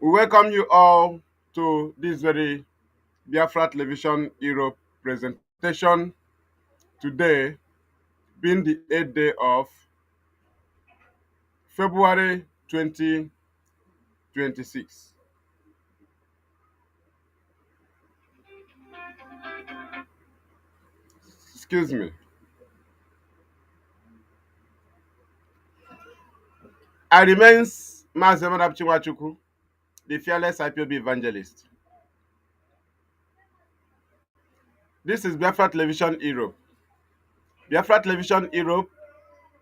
We welcome you all to this very Biafra Television Europe presentation today, being the 8th day of February 2026. Excuse me. I remains Mazi Chiwachuku, the fearless IPOB evangelist. This is Biafra Television Europe. Biafra Television Europe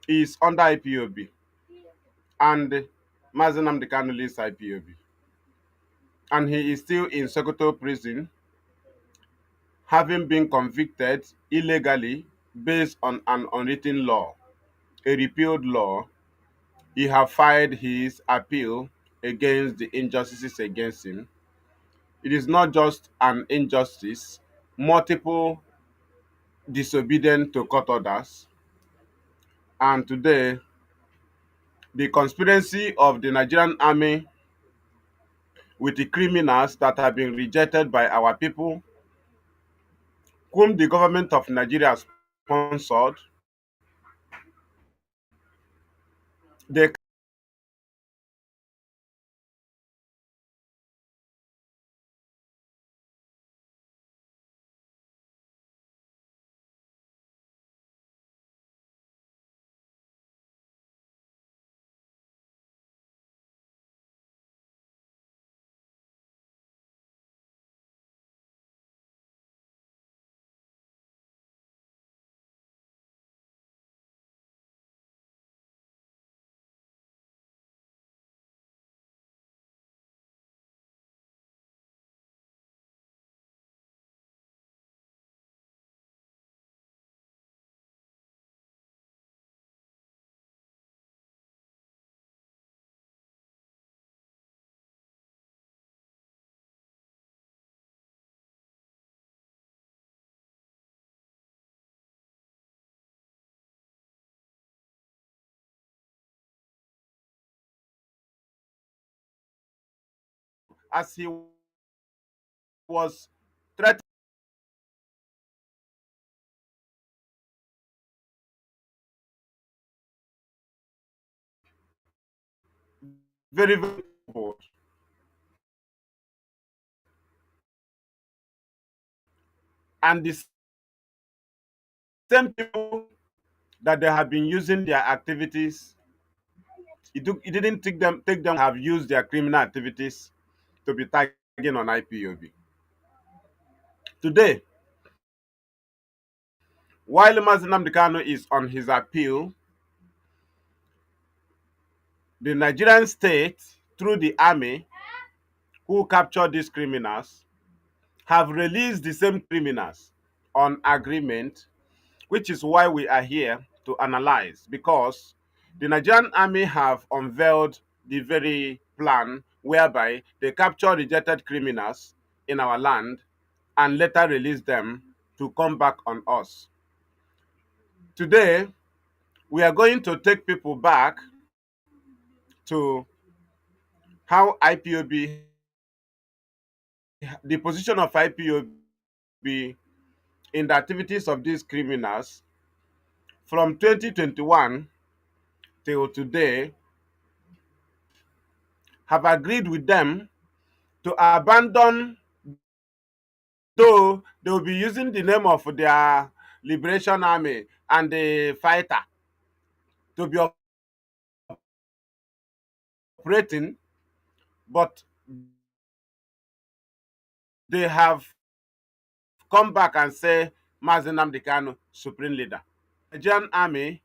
is under IPOB and Mazi Nnamdi Kanu leads IPOB. And he is still in Sokoto prison having been convicted illegally based on an unwritten law, a repealed law. He have filed his appeal against the injustices against him. It is not just an injustice, multiple disobedient to court orders. And today, the conspiracy of the Nigerian Army with the criminals that have been rejected by our people, whom the government of Nigeria sponsored, they as he was threatened very, very bold. And the same people that they have been using their activities, it didn't take them have used their criminal activities to be tagging on IPOB. Today, while Mazi Nnamdi Kanu is on his appeal, the Nigerian state, through the army who captured these criminals, have released the same criminals on agreement, which is why we are here to analyze, because the Nigerian army have unveiled the very plan whereby they capture rejected criminals in our land and later release them to come back on us. Today, we are going to take people back to how IPOB, the position of IPOB in the activities of these criminals from 2021 till today, have agreed with them to abandon, though they will be using the name of their liberation army and the fighter to be operating, but they have come back and say Mazi Nnamdi Kanu, supreme leader. Nigerian army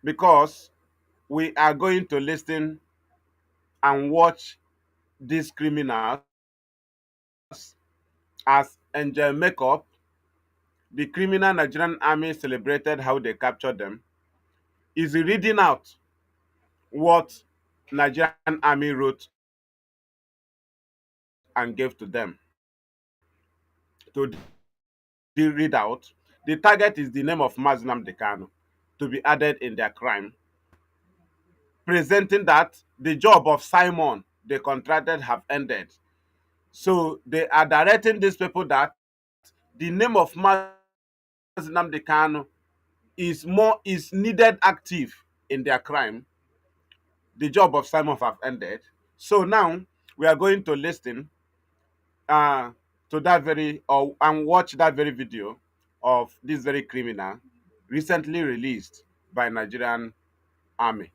because we are going to listen and watch these criminals as angel makeup the criminal Nigerian army celebrated how they captured them, is reading out what Nigerian army wrote and gave to them to read out. The target is the name of Mazi Nnamdi Kanu to be added in their crime, presenting that the job of Simon they contracted have ended. So they are directing these people that the name of Mazi Nnamdi Kanu is needed active in their crime. The job of Simon have ended. So now we are going to listen uh, to that very or and watch that very video of this very criminal recently released by Nigerian Army.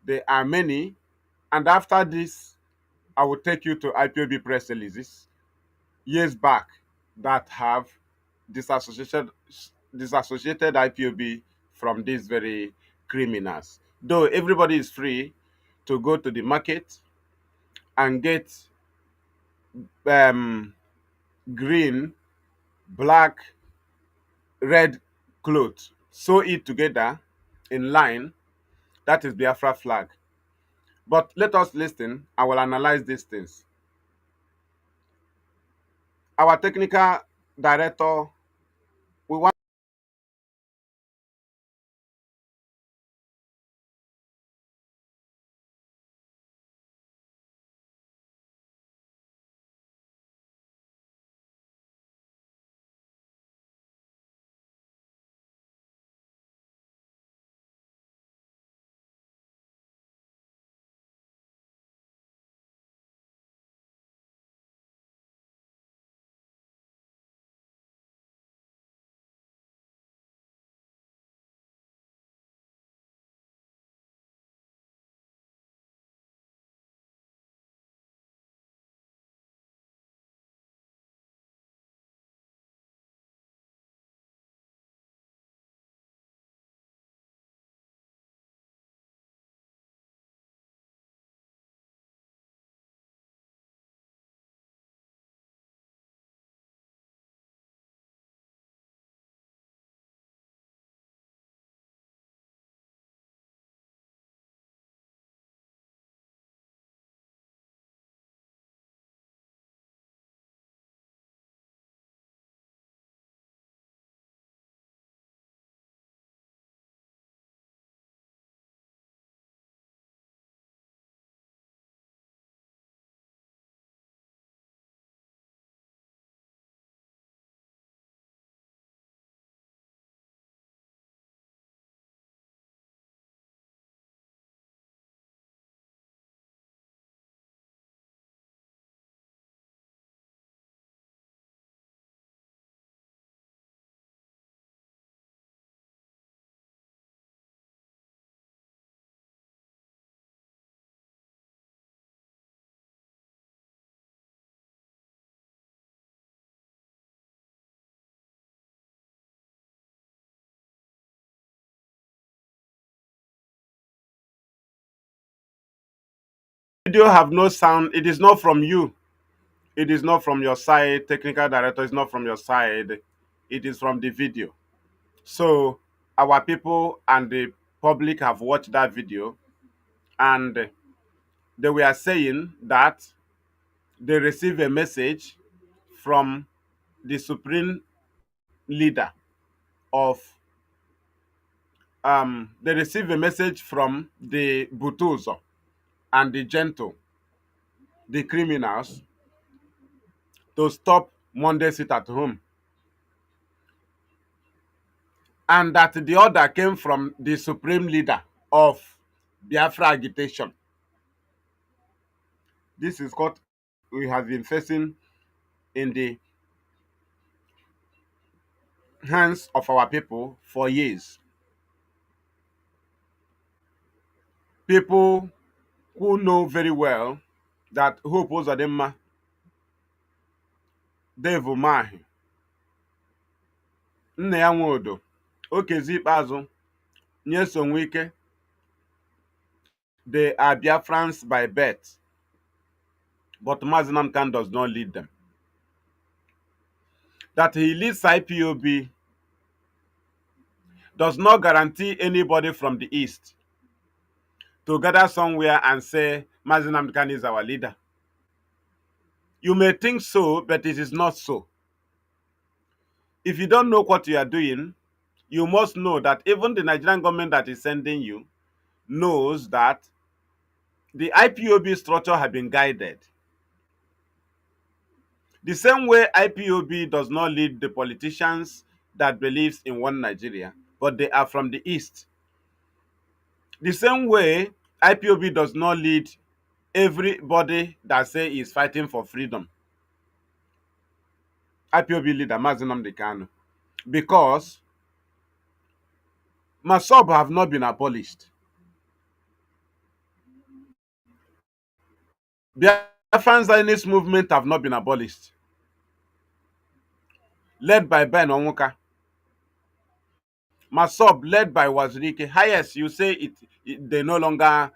There are many, and after this, I will take you to IPOB press releases years back that have disassociated disassociated IPOB from these very criminals. Though everybody is free to go to the market and get um, green, black, red cloth, sew it together in line. That is Biafra flag. But let us listen. I will analyze these things. Our technical director, we want video have no sound. It is not from you. It is not from your side. Technical director is not from your side. It is from the video. So our people and the public have watched that video, and they were saying that they received a message from the supreme leader of they received a message from the Butuzo and the Gentle, the criminals, to stop Monday sit at home, and that the order came from the supreme leader of Biafra agitation. This is what we have been facing in the hands of our people for years. People who know very well that Hope Uzodimma, Dave Umahi, nna ya Nwodo, Okezi Ikpeazu, Nyesom Wike, they are Biafrans by birth, but Mazi Nnamdi does not lead them. That he leads IPOB does not guarantee anybody from the East to gather somewhere and say Mazi Nnamdi Kanu is our leader. You may think so, but it is not so. If you don't know what you are doing, you must know that even the Nigerian government that is sending you knows that the IPOB structure has been guided. The same way IPOB does not lead the politicians that believes in one Nigeria, but they are from the East. The same way IPOB does not lead everybody that say is fighting for freedom. IPOB leader Mazi Nnamdi Kanu, because Masob have not been abolished. Biafran Zionist movement have not been abolished, led by Ben Onwuka. Masob led by Wazirike. Highest, you say they no longer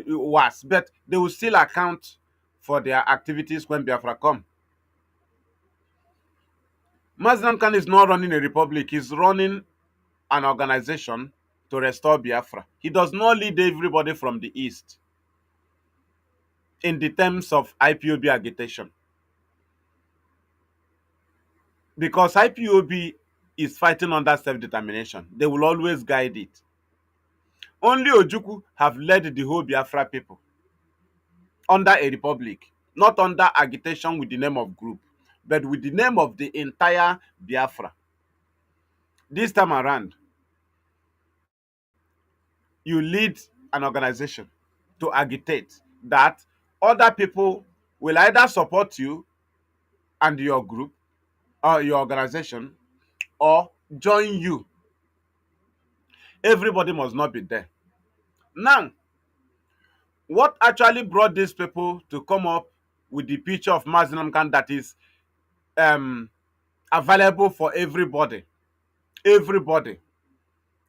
was, but they will still account for their activities when Biafra come. Mazi Nnamdi Kanu is not running a republic; he's running an organization to restore Biafra. He does not lead everybody from the East in the terms of IPOB agitation, because IPOB is fighting under self-determination. They will always guide it. Only Ojukwu have led the whole Biafra people under a republic, not under agitation with the name of group, but with the name of the entire Biafra. This time around, you lead an organization to agitate that other people will either support you and your group or your organization or join you. Everybody must not be there. Now, what actually brought these people to come up with the picture of Mazi Nnamdi Kanu that is um, available for everybody? Everybody.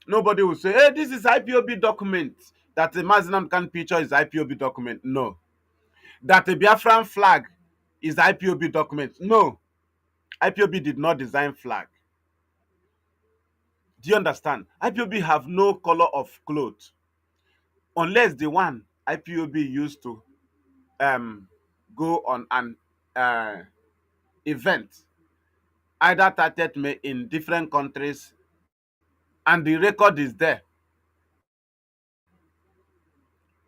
Nobody will say, hey, this is IPOB document. That the Mazi Nnamdi Kanu picture is IPOB document. No. That the Biafran flag is IPOB document. No. IPOB did not design flag. Do you understand? IPOB have no color of clothes unless the one IPOB used to go on an event either 30th May in different countries, and the record is there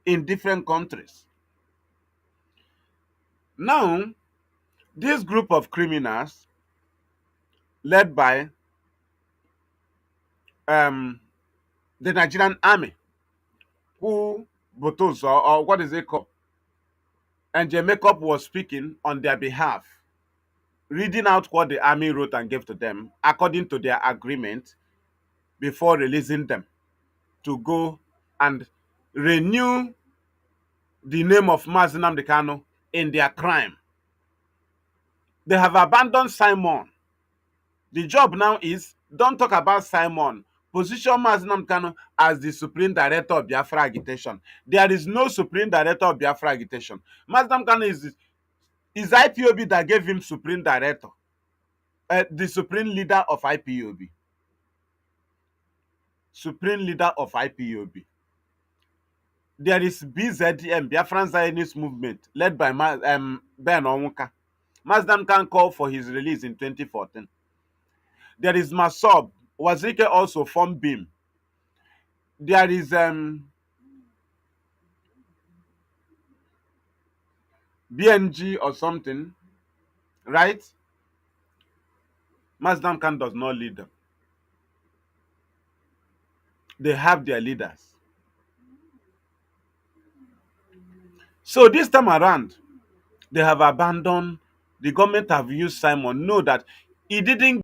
in different countries. Now, this group of criminals led by the Nigerian Army, who Botoso, or what is it called? And Makeup was speaking on their behalf, reading out what the army wrote and gave to them according to their agreement before releasing them to go and renew the name of Mazi Nnamdi Kanu in their crime. They have abandoned Simon. The job now is, don't talk about Simon. Position Mazi Nnamdi Kanu as the Supreme Director of Biafra agitation. There is no Supreme Director of Biafra agitation. Mazi Nnamdi Kanu is IPOB that gave him Supreme Director. The Supreme Leader of IPOB. Supreme Leader of IPOB. There is BZM, Biafran Zionist Movement, led by Ben Onwuka. Mazi Nnamdi Kanu called for his release in 2014. There is Masob. Wazirike also formed BIM. There is BNG or something, right? Mazi Nnamdi Kanu does not lead them. They have their leaders. So this time around, they have abandoned. The government have used Simon. Know that he didn't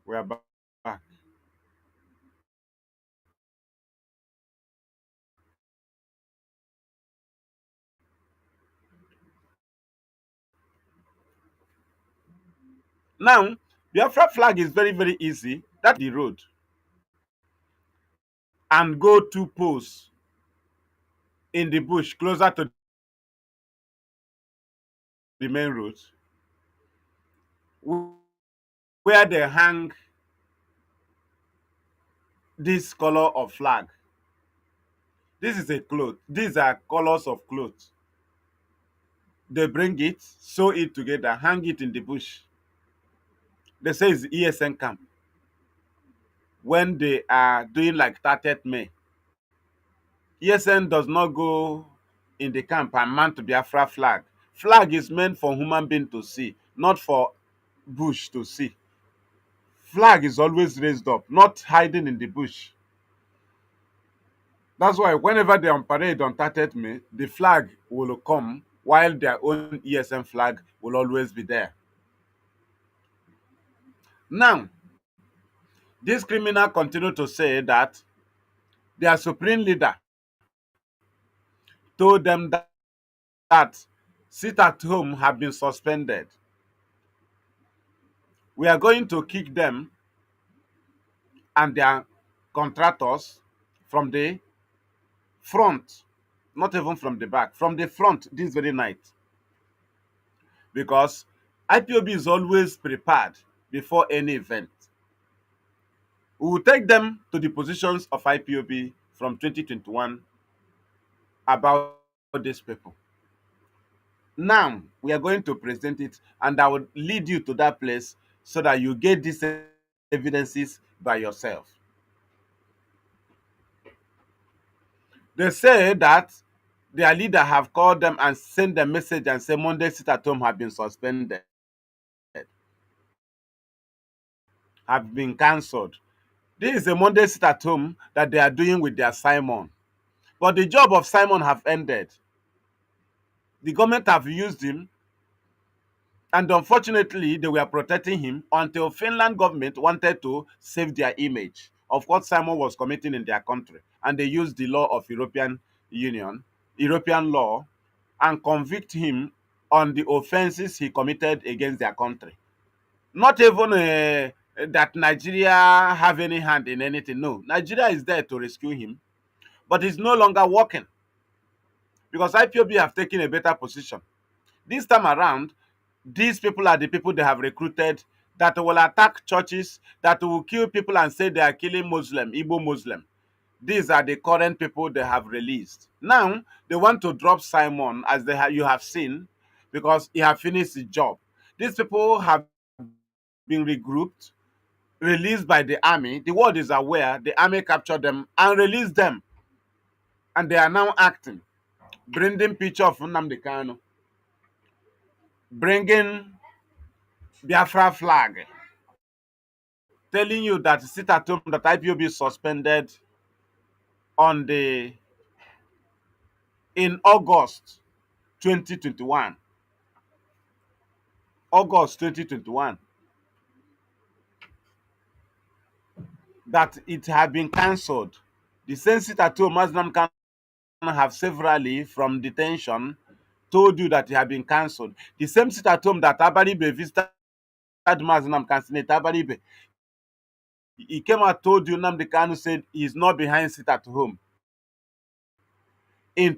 We are back. Now, Biafra flag is very, very easy. That's the road. And go to posts in the bush closer to the main road where they hang this color of flag. This is a cloth. These are colors of cloth. They bring it, sew it together, hang it in the bush. They say it's ESN camp when they are doing like 30th May. ESN does not go in the camp and mount Biafra flag. Flag is meant for human being to see, not for bush to see. Flag is always raised up, not hiding in the bush. That's why whenever they're on parade on 30th May, the flag will come while their own ESN flag will always be there. Now, this criminal continue to say that their supreme leader told them that sit at home have been suspended. We are going to kick them and their contractors from the front, not even from the back, from the front this very night. Because IPOB is always prepared before any event. We will take them to the positions of IPOB from 2021 about these people. Now, we are going to present it, and I will lead you to that place so that you get these evidences by yourself. They say that their leader have called them and sent them message and say Monday sit at home have been suspended, have been cancelled. This is a Monday sit at home that they are doing with their Simon. But the job of Simon have ended. The government have used him, and unfortunately they were protecting him until Finland government wanted to save their image of what Simon was committing in their country, and they used the law of European law, and convict him on the offenses he committed against their country. Not even that Nigeria have any hand in anything. No, Nigeria is there to rescue him, but he's no longer working because IPOB have taken a better position. This time around, these people are the people they have recruited that will attack churches, that will kill people and say they are killing Muslim, Igbo Muslim. These are the current people they have released. Now, they want to drop Simon, as you have seen, because he have finished his job. These people have been regrouped, released by the army. The world is aware. The army captured them and released them. And they are now acting, bringing picture of Nnamdi Kanu, bringing Biafra flag, telling you that sit at home that IPOB is suspended on the in August 2021. August 2021. That it had been cancelled. The same sit at home Muslim can have severally from detention told you that it had been cancelled. The same sit at home that Abaribe visited Muslim can Senate Abaribe. He came out told you Nnamdi Kanu said he's not behind sit at home. In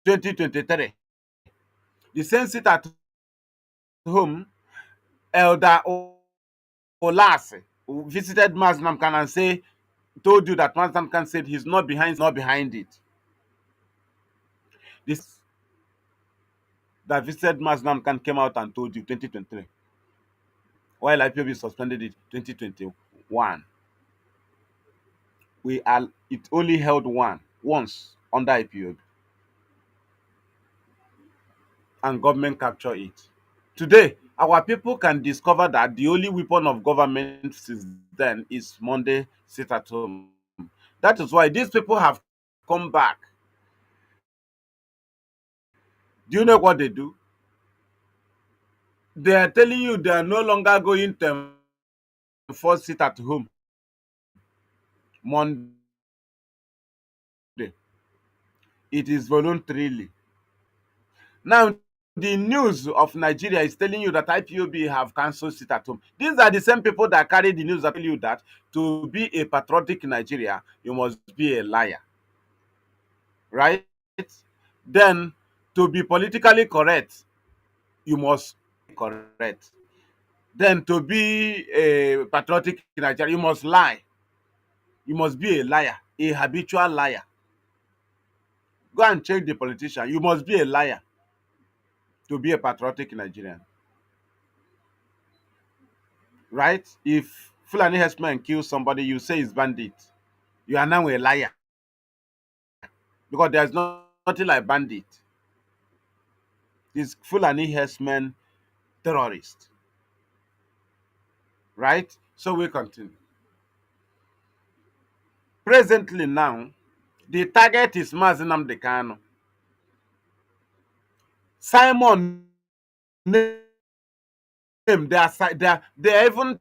2023, the same sit at home Elder Olase visited Muslim Khan and say told you that Muslim Khan said he's not behind it. This that visited Muslim Khan came out and told you 2023, while IPOB suspended it 2021. It only held once under IPOB, and government capture it. Today, our people can discover that the only weapon of government since then is Monday sit at home. That is why these people have come back. Do you know what they do? They are telling you they are no longer going to first sit at home Monday. It is voluntarily. Now, the news of Nigeria is telling you that IPOB have cancelled sit at home. These are the same people that carry the news that tell you that to be a patriotic Nigeria, you must be a liar, right? Then, to be politically correct, you must be correct. Then, to be a patriotic Nigeria, you must lie. You must be a liar, a habitual liar. Go and check the politician. You must be a liar to be a patriotic Nigerian, right? If Fulani herdsmen kill somebody, you say it's bandit. You are now a liar because there's nothing like bandit. It's Fulani herdsmen terrorist, right? So we continue. Presently now, the target is Mazi Nnamdi Kanu. Simon name they even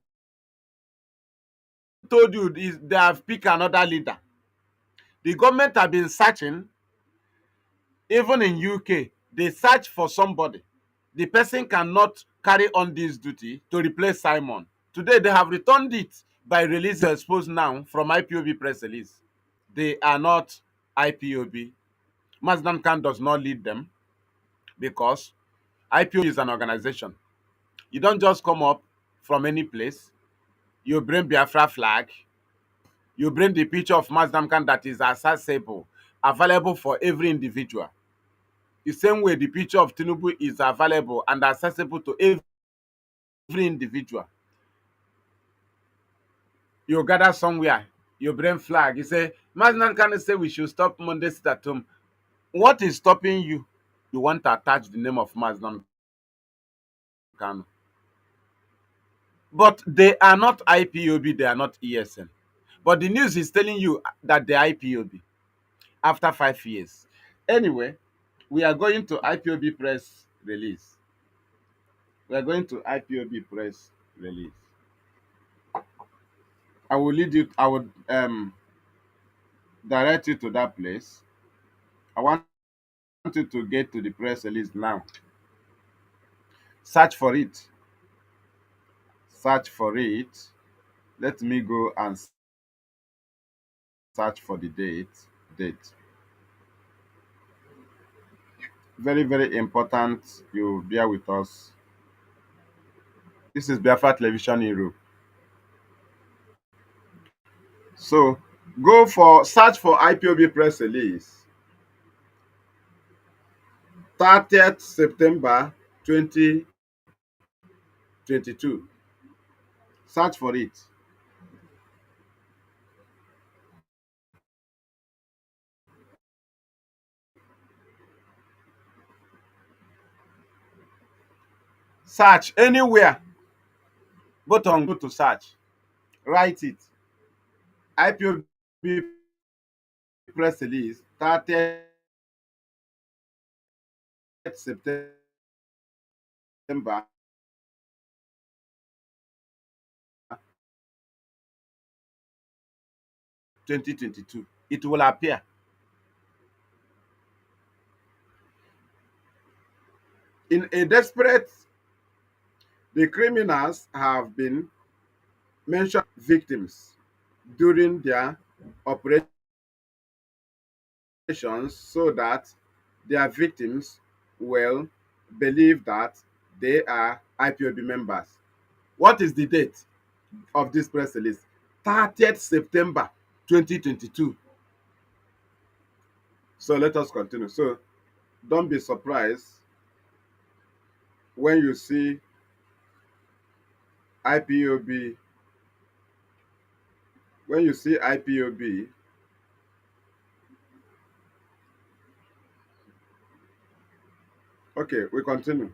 told you is they have picked another leader. The government have been searching, even in UK, they search for somebody. The person cannot carry on this duty to replace Simon. Today they have returned it by release exposed now from IPOB press release. They are not IPOB. Mazdam Khan does not lead them because IPOB is an organization. You don't just come up from any place. You bring Biafra flag. You bring the picture of Mazdam Khan that is accessible, available for every individual. The same way the picture of Tinubu is available and accessible to every individual. You gather somewhere, you bring flag, you say, Mazdam Khan say we should stop Monday sit at home. What is stopping you? You want to attach the name of Mazdam Khan. But they are not IPOB, they are not ESN. But the news is telling you that they're IPOB after 5 years. Anyway, we are going to IPOB press release. We are going to IPOB press release. I will lead you, I would direct you to that place. I want you to get to the press release now. Search for it. Search for it. Let me go and search for the date. Date. Very, very important. You bear with us. This is Biafra Television Europe. So go for search for IPOB press release. 30th September 2022. Search for it. Search anywhere. Go to search. Write it. IPOB press release 30th September 2022. It will appear. In a desperate, the criminals have been mentioned victims during their operations so that their victims will believe that they are IPOB members. What is the date of this press release? 30th September 2022. So let us continue. So don't be surprised when you see IPOB. When you see IPOB, okay, we continue.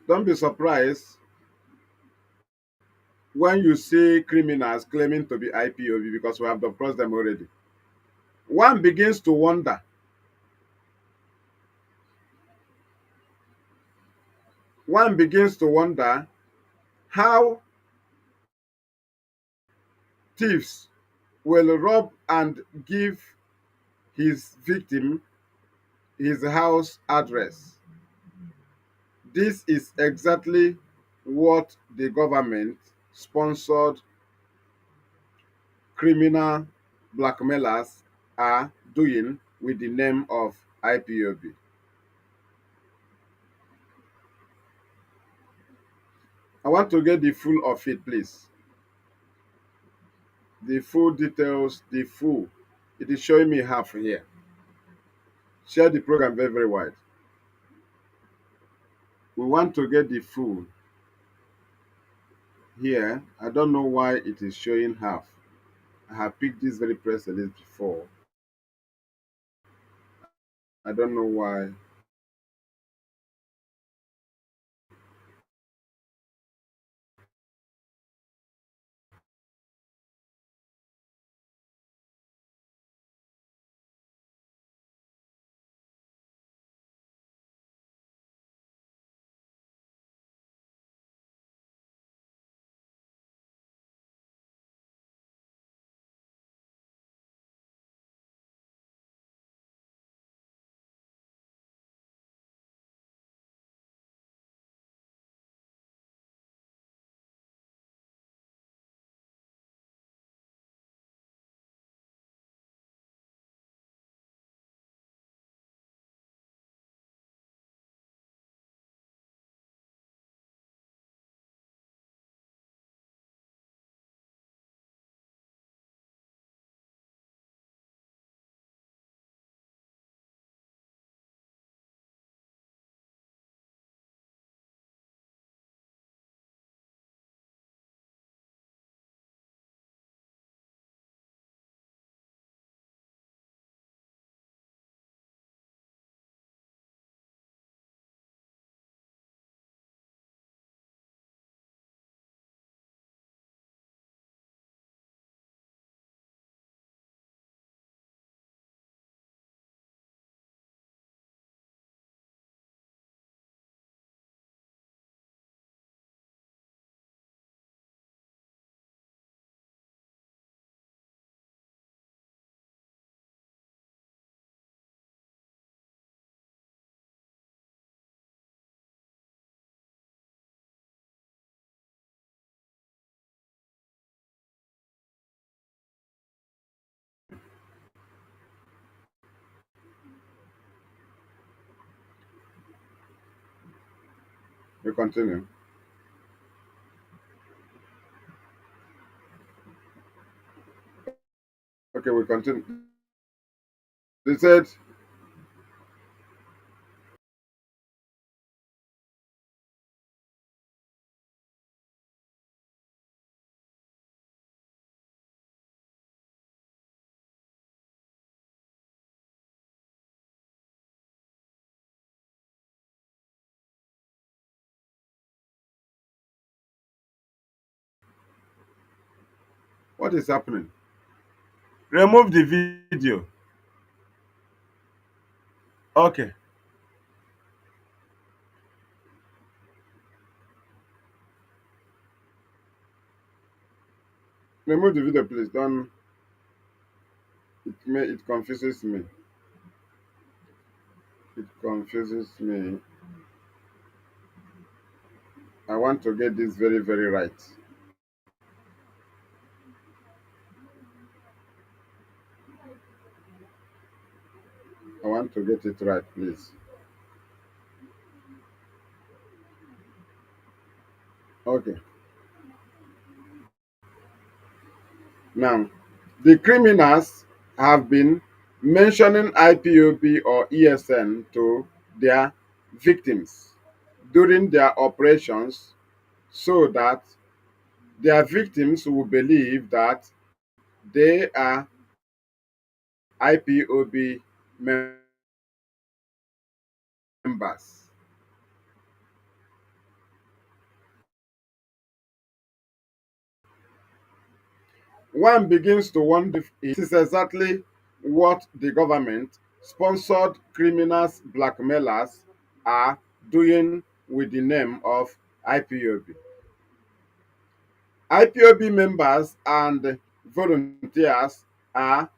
Don't be surprised when you see criminals claiming to be IPOB because we have crossed them already. One begins to wonder, one begins to wonder How thieves will rob and give his victim his house address. This is exactly what the government sponsored criminal blackmailers are doing with the name of IPOB. I want to get the full of it, please. The full details, the full. It is showing me half here. Share the program very, very wide. We want to get the full here. I don't know why it is showing half. I have picked this very press release before. I don't know why. We continue. Okay, we continue. They said, what is happening? Remove the video. Okay, remove the video, please. Don't. It confuses me. It confuses me. I want to get this very, very right. I want to get it right, please. Okay. Now, the criminals have been mentioning IPOB or ESN to their victims during their operations so that their victims will believe that they are IPOB members. One begins to wonder if it is exactly what the government sponsored criminals, blackmailers are doing with the name of IPOB. IPOB members and volunteers are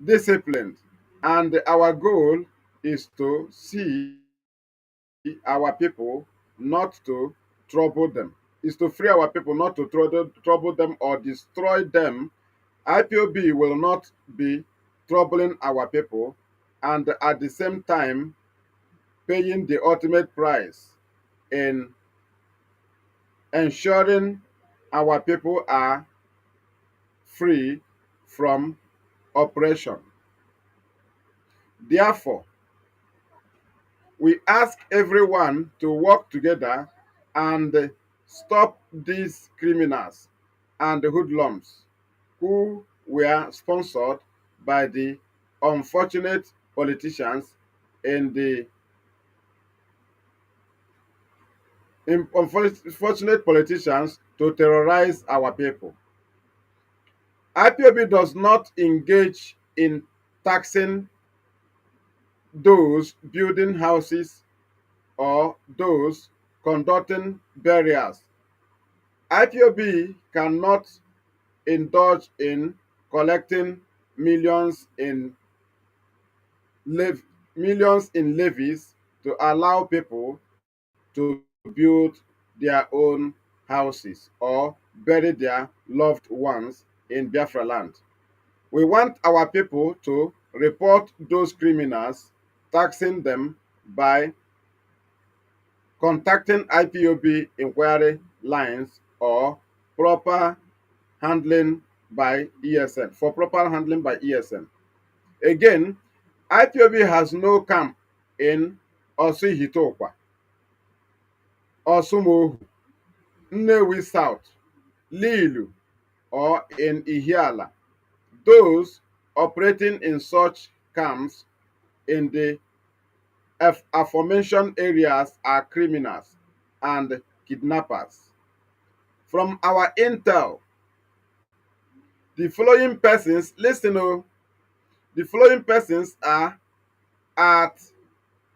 disciplined, and our goal is to see our people not to trouble them. Is to free our people not to trouble them or destroy them. IPOB will not be troubling our people and at the same time paying the ultimate price in ensuring our people are free from oppression. Therefore, we ask everyone to work together and stop these criminals and hoodlums who were sponsored by the unfortunate politicians in the unfortunate politicians to terrorize our people. IPOB does not engage in taxing those building houses or those conducting burials. IPOB cannot indulge in collecting millions in lev- millions in levies to allow people to build their own houses or bury their loved ones in Biafra land. We want our people to report those criminals, taxing them by contacting IPOB inquiry lines or proper handling by ESN, for proper handling by ESN. Again, IPOB has no camp in Osuhitokwa, Osumohu, Nnewi South, Lilu, or in Ihiala. Those operating in such camps in the aforementioned areas are criminals and kidnappers. From our intel, the following persons, listen, oh, the following persons are at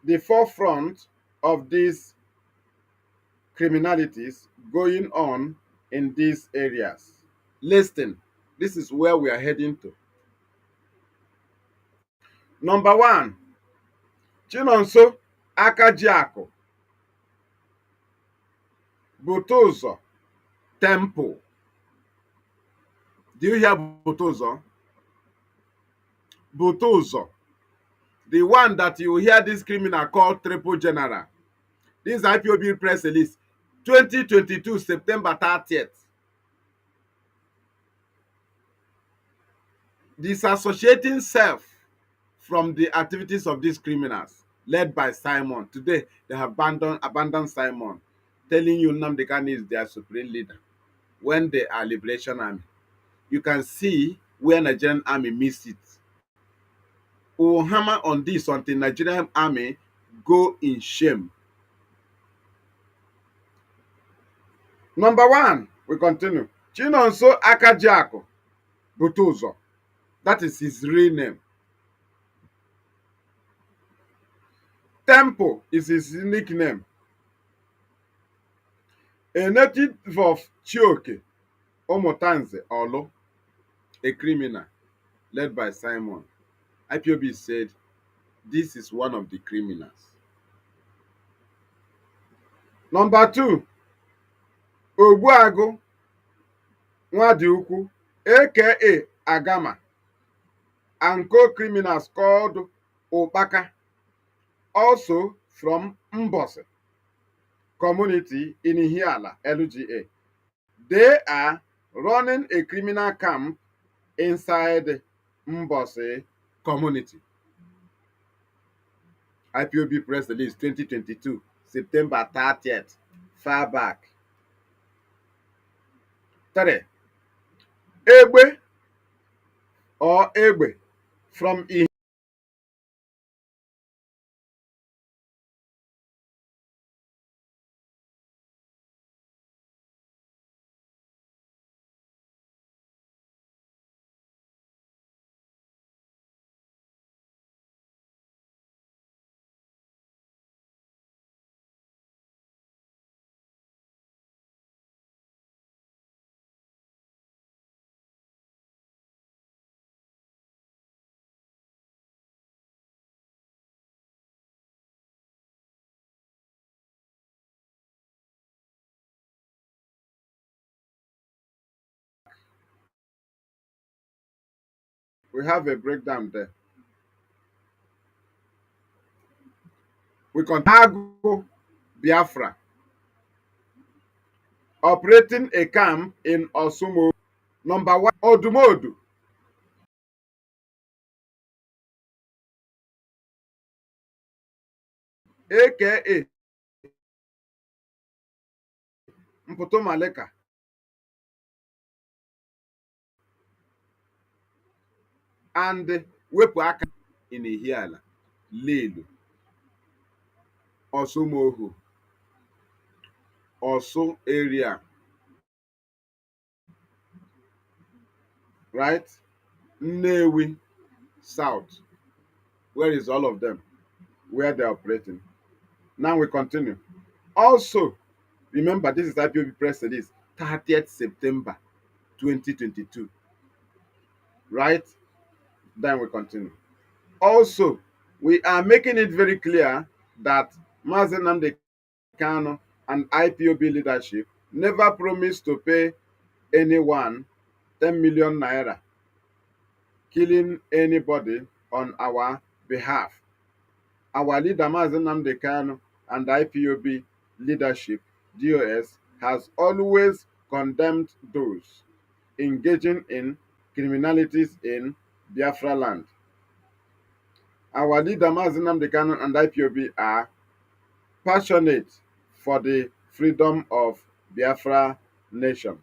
the forefront of these criminalities going on in these areas. Listen, this is where we are heading to. Number one, Chinonso Akajiako, Botozo Temple. Do you hear Botozo? Botozo. The one that you hear this criminal called Triple General. This IPOB press release, 2022, September 30th. Disassociating self from the activities of these criminals led by Simon. Today, they have abandoned Simon, telling you Nnamdi Kanu is their supreme leader when they are Liberation Army. You can see where Nigerian Army missed it. We will hammer on this until Nigerian Army go in shame. Number one, we continue. Chinonso Akajiako Butuzo. That is his real name. Tempo is his unique name. A native of Chioke, Omotanze, Olo, a criminal led by Simon. IPOB said this is one of the criminals. Number two, Ogbuagu Nwadiukwu, aka Agama, and co-criminals called Opaka, also from Mbose community in Ihiala, LGA. They are running a criminal camp inside Mbose community. IPOB press release 2022, September 30th, far back. 3. Egbe or Egbe from We have a breakdown there. We continue. Biafra operating a camp in Osumo. Number one, Odumodu, aka Mputumaleka, and Wepu Aka in Ihiala, Lilu, Osumohu, Osu area, right? Nnewi, South. Where is all of them? Where they're operating. Now we continue. Also, remember this is IPOB press release, 30th September 2022, right? Then we continue. Also, we are making it very clear that Mazi Nnamdi Kanu and IPOB leadership never promised to pay anyone 10 million naira, killing anybody on our behalf. Our leader, Mazi Nnamdi Kanu, and IPOB leadership, DOS, has always condemned those engaging in criminalities in Biafra land. Our leader, Mazi Nnamdi Kanu, and IPOB are passionate for the freedom of Biafra nation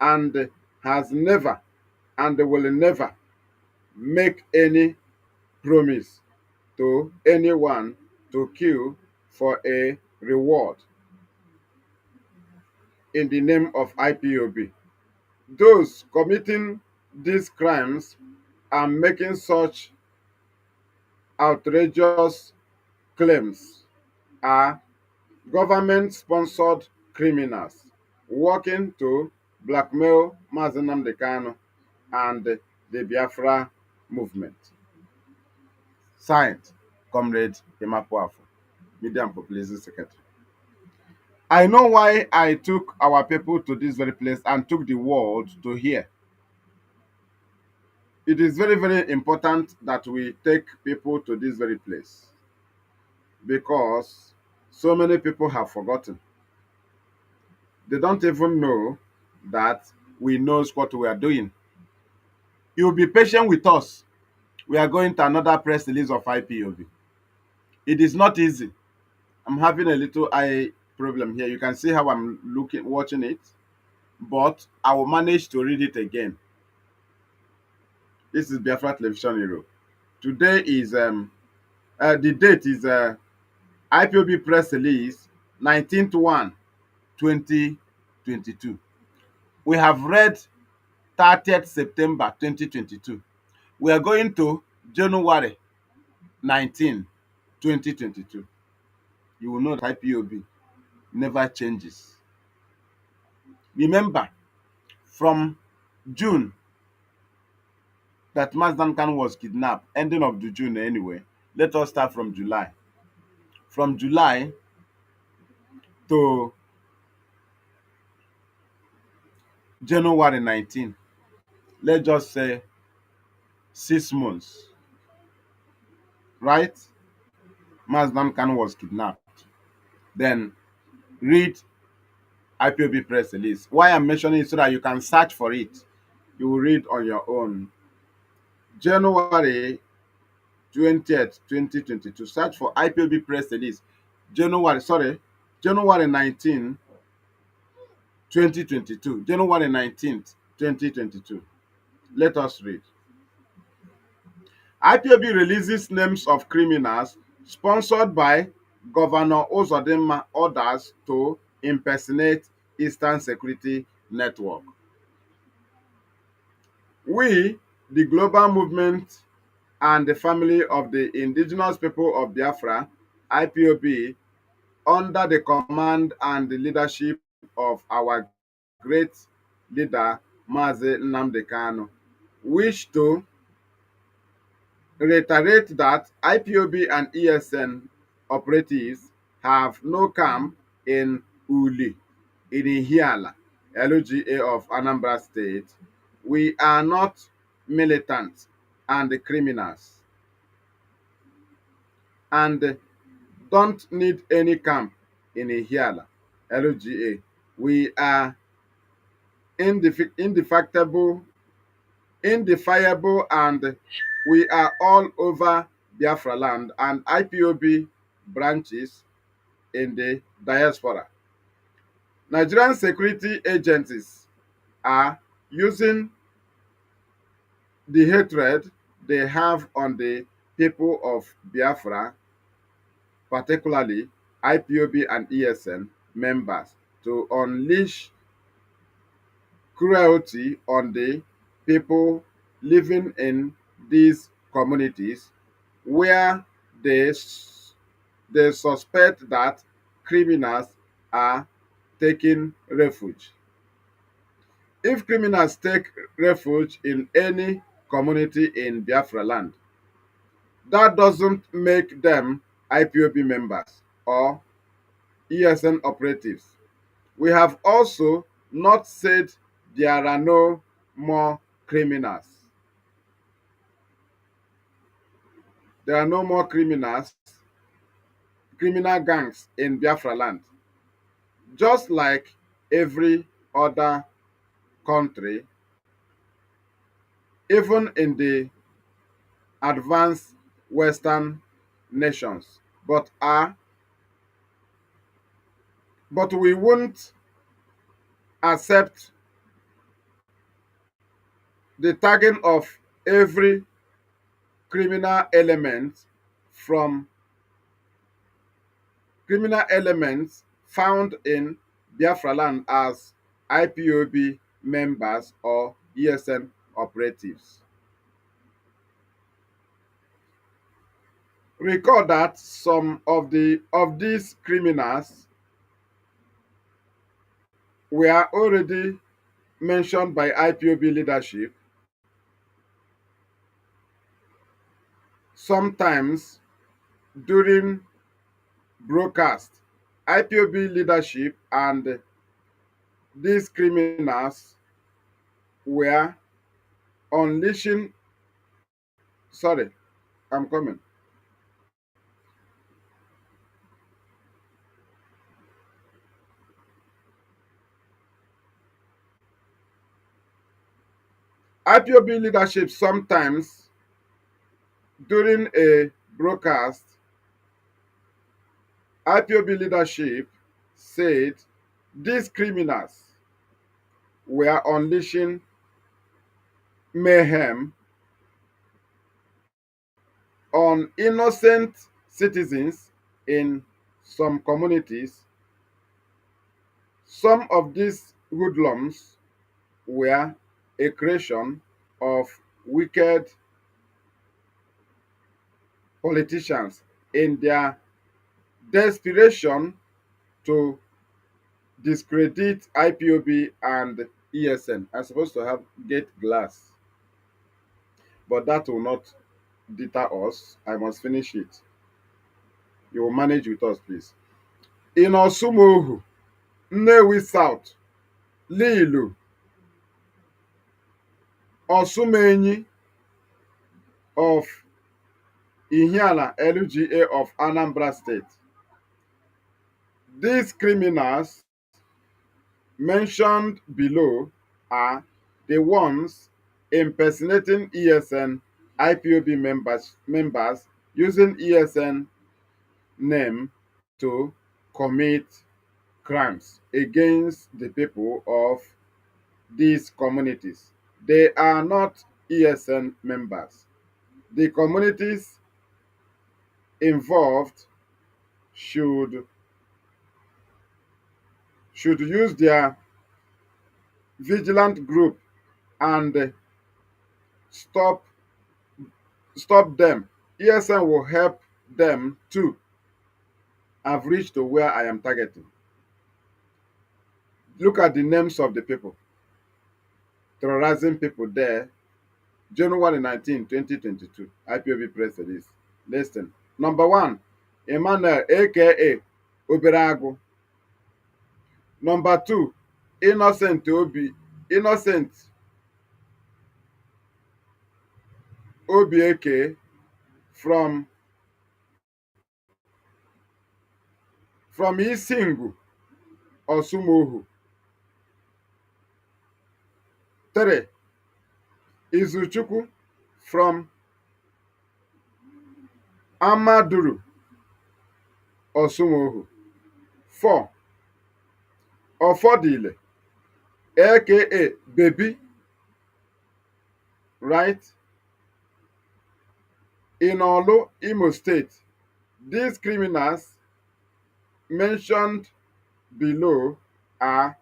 and has never and will never make any promise to anyone to kill for a reward in the name of IPOB. Those committing these crimes are making such outrageous claims are government-sponsored criminals working to blackmail Mazi Nnamdi Kanu and the Biafra movement. Signed, Comrade Imapuafo, Media and Publicity Secretary. I know why I took our people to this very place and took the world to hear. It is very, very important that we take people to this very place because so many people have forgotten. They don't even know that we knows what we are doing. You will be patient with us. We are going to another press release of IPOB. It is not easy. I'm having a little eye problem here. You can see how I'm watching it, but I will manage to read it again. This is Biafra Television Hero. Today is the date is IPOB press release 19th 1 2022. We have read 30th September 2022. We are going to January 19, 2022. You will know that IPOB never changes. Remember, from June that Mazi Kanu was kidnapped, ending of the June anyway. Let us start from July. From July to January 19, let's just say 6 months, right? Mazi Kanu was kidnapped. Then read IPOB press release. Why I'm mentioning it so that you can search for it. You will read on your own. January 20th, 2022. Search for IPOB press release. January 19, 2022. January 19th, 2022. Let us read. IPOB releases names of criminals sponsored by Governor Uzodinma orders to impersonate Eastern Security Network. We, the global movement and the family of the indigenous people of Biafra, IPOB, under the command and the leadership of our great leader, Mazi Nnamdi Kanu, wish to reiterate that IPOB and ESN operatives have no camp in Uli, in Ihiala, LGA of Anambra State. We are not militant and the criminals, and don't need any camp in Ihiala, LGA. We are indefatigable, indefiable, and we are all over Biafra land and IPOB branches in the diaspora. Nigerian security agencies are using the hatred they have on the people of Biafra, particularly IPOB and ESN members, to unleash cruelty on the people living in these communities where they suspect that criminals are taking refuge. If criminals take refuge in any community in Biafra land, that doesn't make them IPOB members or ESN operatives. We have also not said there are no more criminals. There are no more criminal gangs in Biafra land. Just like every other country, even in the advanced Western nations. But we won't accept the tagging of every criminal element from criminal elements found in Biafra land as IPOB members or ESN operatives. Recall that some of these criminals were already mentioned by IPOB leadership, sometimes during broadcast. IPOB leadership and these criminals were unleashing, sorry, I'm coming. IPOB leadership sometimes during a broadcast, IPOB leadership said these criminals were unleashing mayhem on innocent citizens in some communities. Some of these hoodlums were a creation of wicked politicians in their desperation to discredit IPOB and ESN. I'm supposed to have gate glass, but that will not deter us. I must finish it. You will manage with us, please. In Osumohu, Nnewi South, Lilu, Osumenyi of Ihiala LGA of Anambra State. These criminals mentioned below are the ones impersonating ESN IPOB members using ESN name to commit crimes against the people of these communities. They are not ESN members. The communities involved should use their vigilant group and stop them. ESN will help them too. I've reached to where I am targeting. Look at the names of the people terrorizing people there. January 19, 2022. IPOB press release. Listen. Number one, Emmanuel, aka Oberagu. Number two, Innocent Obi. Innocent Obieke from Isingu, Osumohu. 3. Izuchukwu from Amaduru, Osumohu. 4. Ofodile, aka Baby, right? In Olu, Imo State. These criminals mentioned below are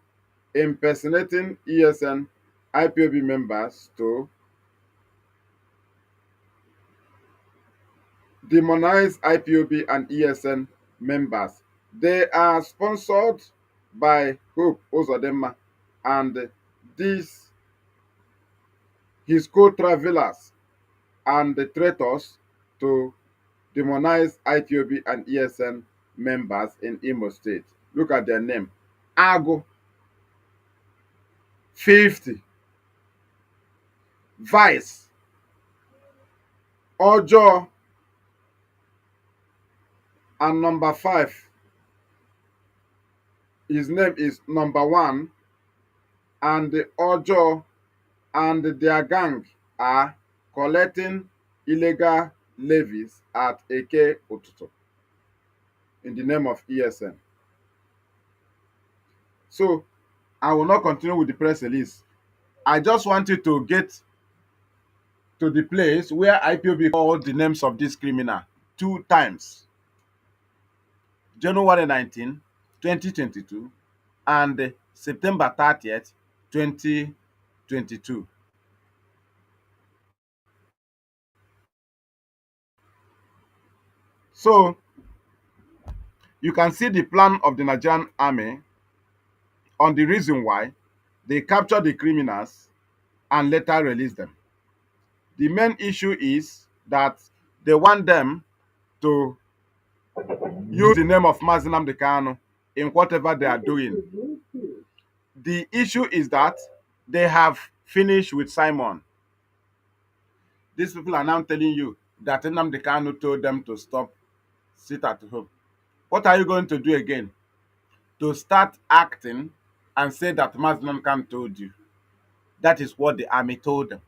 impersonating ESN IPOB members to demonize IPOB and ESN members. They are sponsored by Hope Ozodema and these his co-travelers and the traitors to demonize IPOB and ESN members in Imo State. Look at their name. Agu, 50. Vice, Ojo, and number 5. His name is number 1, and the Ojo and their gang are collecting illegal levies at Eke Otutu in the name of ESN. So I will not continue with the press release. I just wanted to get to the place where IPOB called the names of this criminal 2 times. January 19, 2022 and September 30th, 2022. So you can see the plan of the Nigerian army on the reason why they captured the criminals and later released them. The main issue is that they want them to use the name of Mazi Nnamdi Kanu in whatever they are doing. The issue is that they have finished with Simon. These people are now telling you that Nnamdi Kanu told them to stop, sit at home. What are you going to do again? To start acting and say that Mazi Nnamdi Kanu told you. That is what the army told them.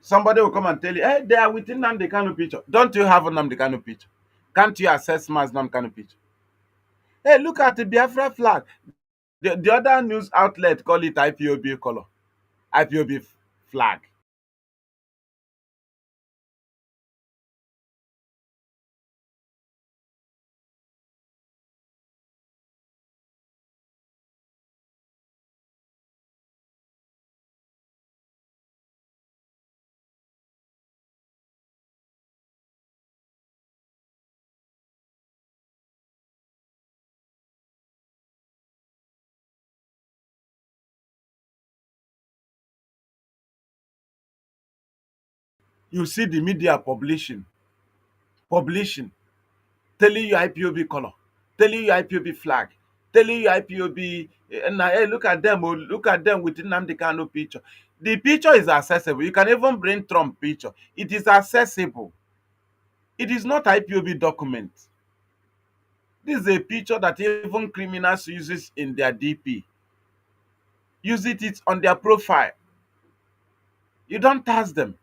Somebody will come and tell you, hey, they are within Nnamdi Kanu picture. Don't you have a Nnamdi Kanu picture? Can't you access Mazi Nnamdi Kanu picture? Hey, look at the Biafra flag. The other news outlet call it IPOB color, IPOB flag. You see the media publishing, telling you IPOB color, telling you IPOB flag, telling you IPOB. And hey, look at them, oh, look at them with Nnamdi Kanu picture. The picture is accessible. You can even bring Trump picture. It is accessible. It is not IPOB document. This is a picture that even criminals uses in their DP. Use it on their profile. You don't task them.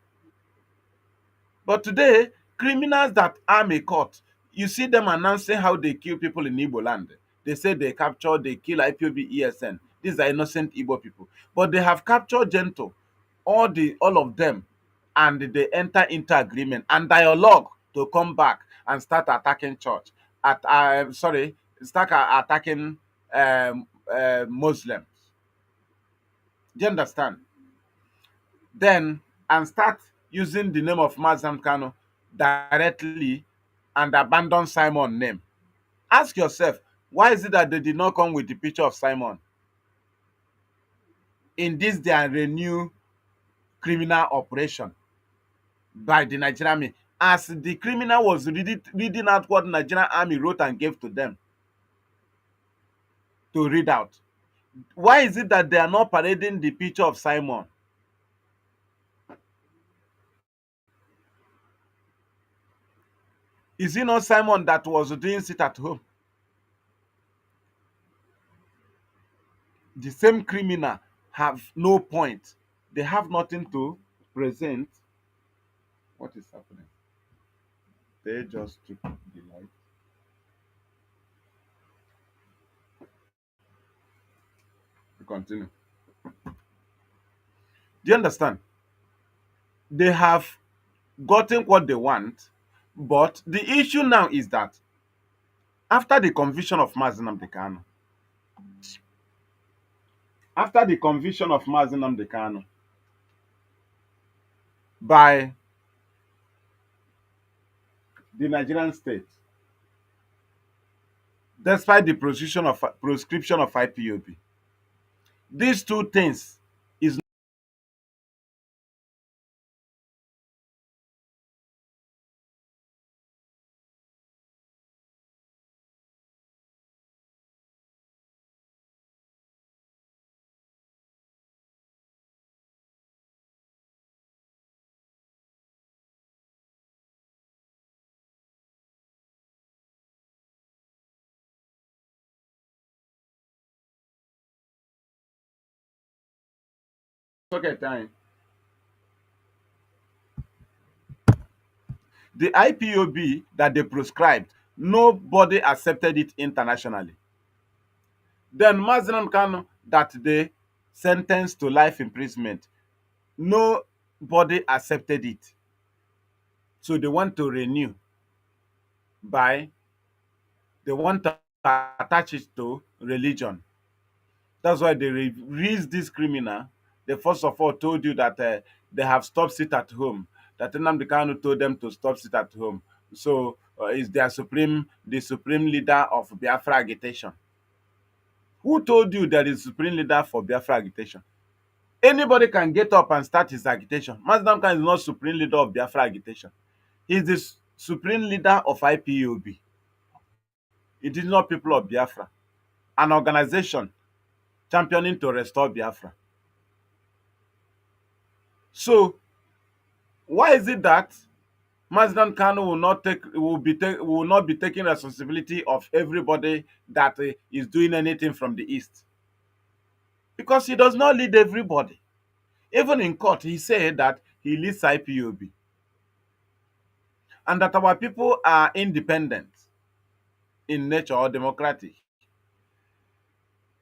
But today, criminals that arm a court, you see them announcing how they kill people in Igbo land. They say they capture, they kill IPOB ESN. These are innocent Igbo people. But they have captured Gento, all of them, and they enter into agreement and dialogue to come back and start attacking church. Start attacking Muslims. Do you understand? Then and start using the name of Mazam Kano directly and abandon Simon name. Ask yourself, why is it that they did not come with the picture of Simon in this their renewed criminal operation by the Nigerian army? As the criminal was reading out what the Nigerian army wrote and gave to them to read out. Why is it that they are not parading the picture of Simon? Is it not Simon that was doing sit at home? The same criminal have no point. They have nothing to present. What is happening? They just took the light. We continue. Do you understand? They have gotten what they want, but the issue now is that after the conviction of Mazi Nnamdi Kanu, after the conviction of Mazi Nnamdi Kanu by the Nigerian state, despite the proscription of IPOB, these two things is okay time. The IPOB that they proscribed, nobody accepted it internationally. Then Mazi Nnamdi Kanu that they sentenced to life imprisonment, nobody accepted it. So they want to renew by they want to attach it to religion. That's why they released this criminal. They first of all told you that they have stopped sit at home. That Nnamdi Kanu told them to stop sit at home. So is the supreme leader of Biafra agitation. Who told you that is supreme leader for Biafra agitation? Anybody can get up and start his agitation. Mazi Nnamdi Kanu is not supreme leader of Biafra agitation. He is the supreme leader of IPOB. It is not people of Biafra, an organization championing to restore Biafra. So why is it that Mazi Kanu will not be taking responsibility of everybody that is doing anything from the east? Because he does not lead everybody. Even in court, he said that he leads IPOB and that our people are independent in nature or democratic.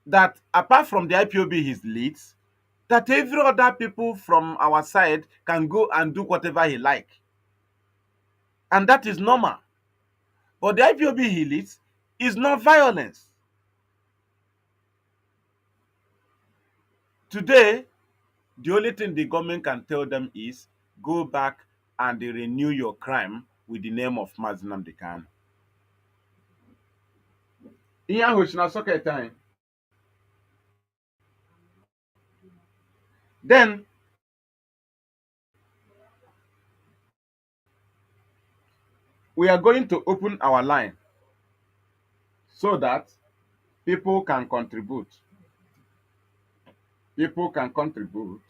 That apart from the IPOB he leads, that every other people from our side can go and do whatever he like. And that is normal. But the IPOB he leads is not violence. Today, the only thing the government can tell them is go back and they renew your crime with the name of Mazi Nnamdi Kanu. Ihe ahụ si na socket anyị. Then we are going to open our line so that people can contribute. People can contribute.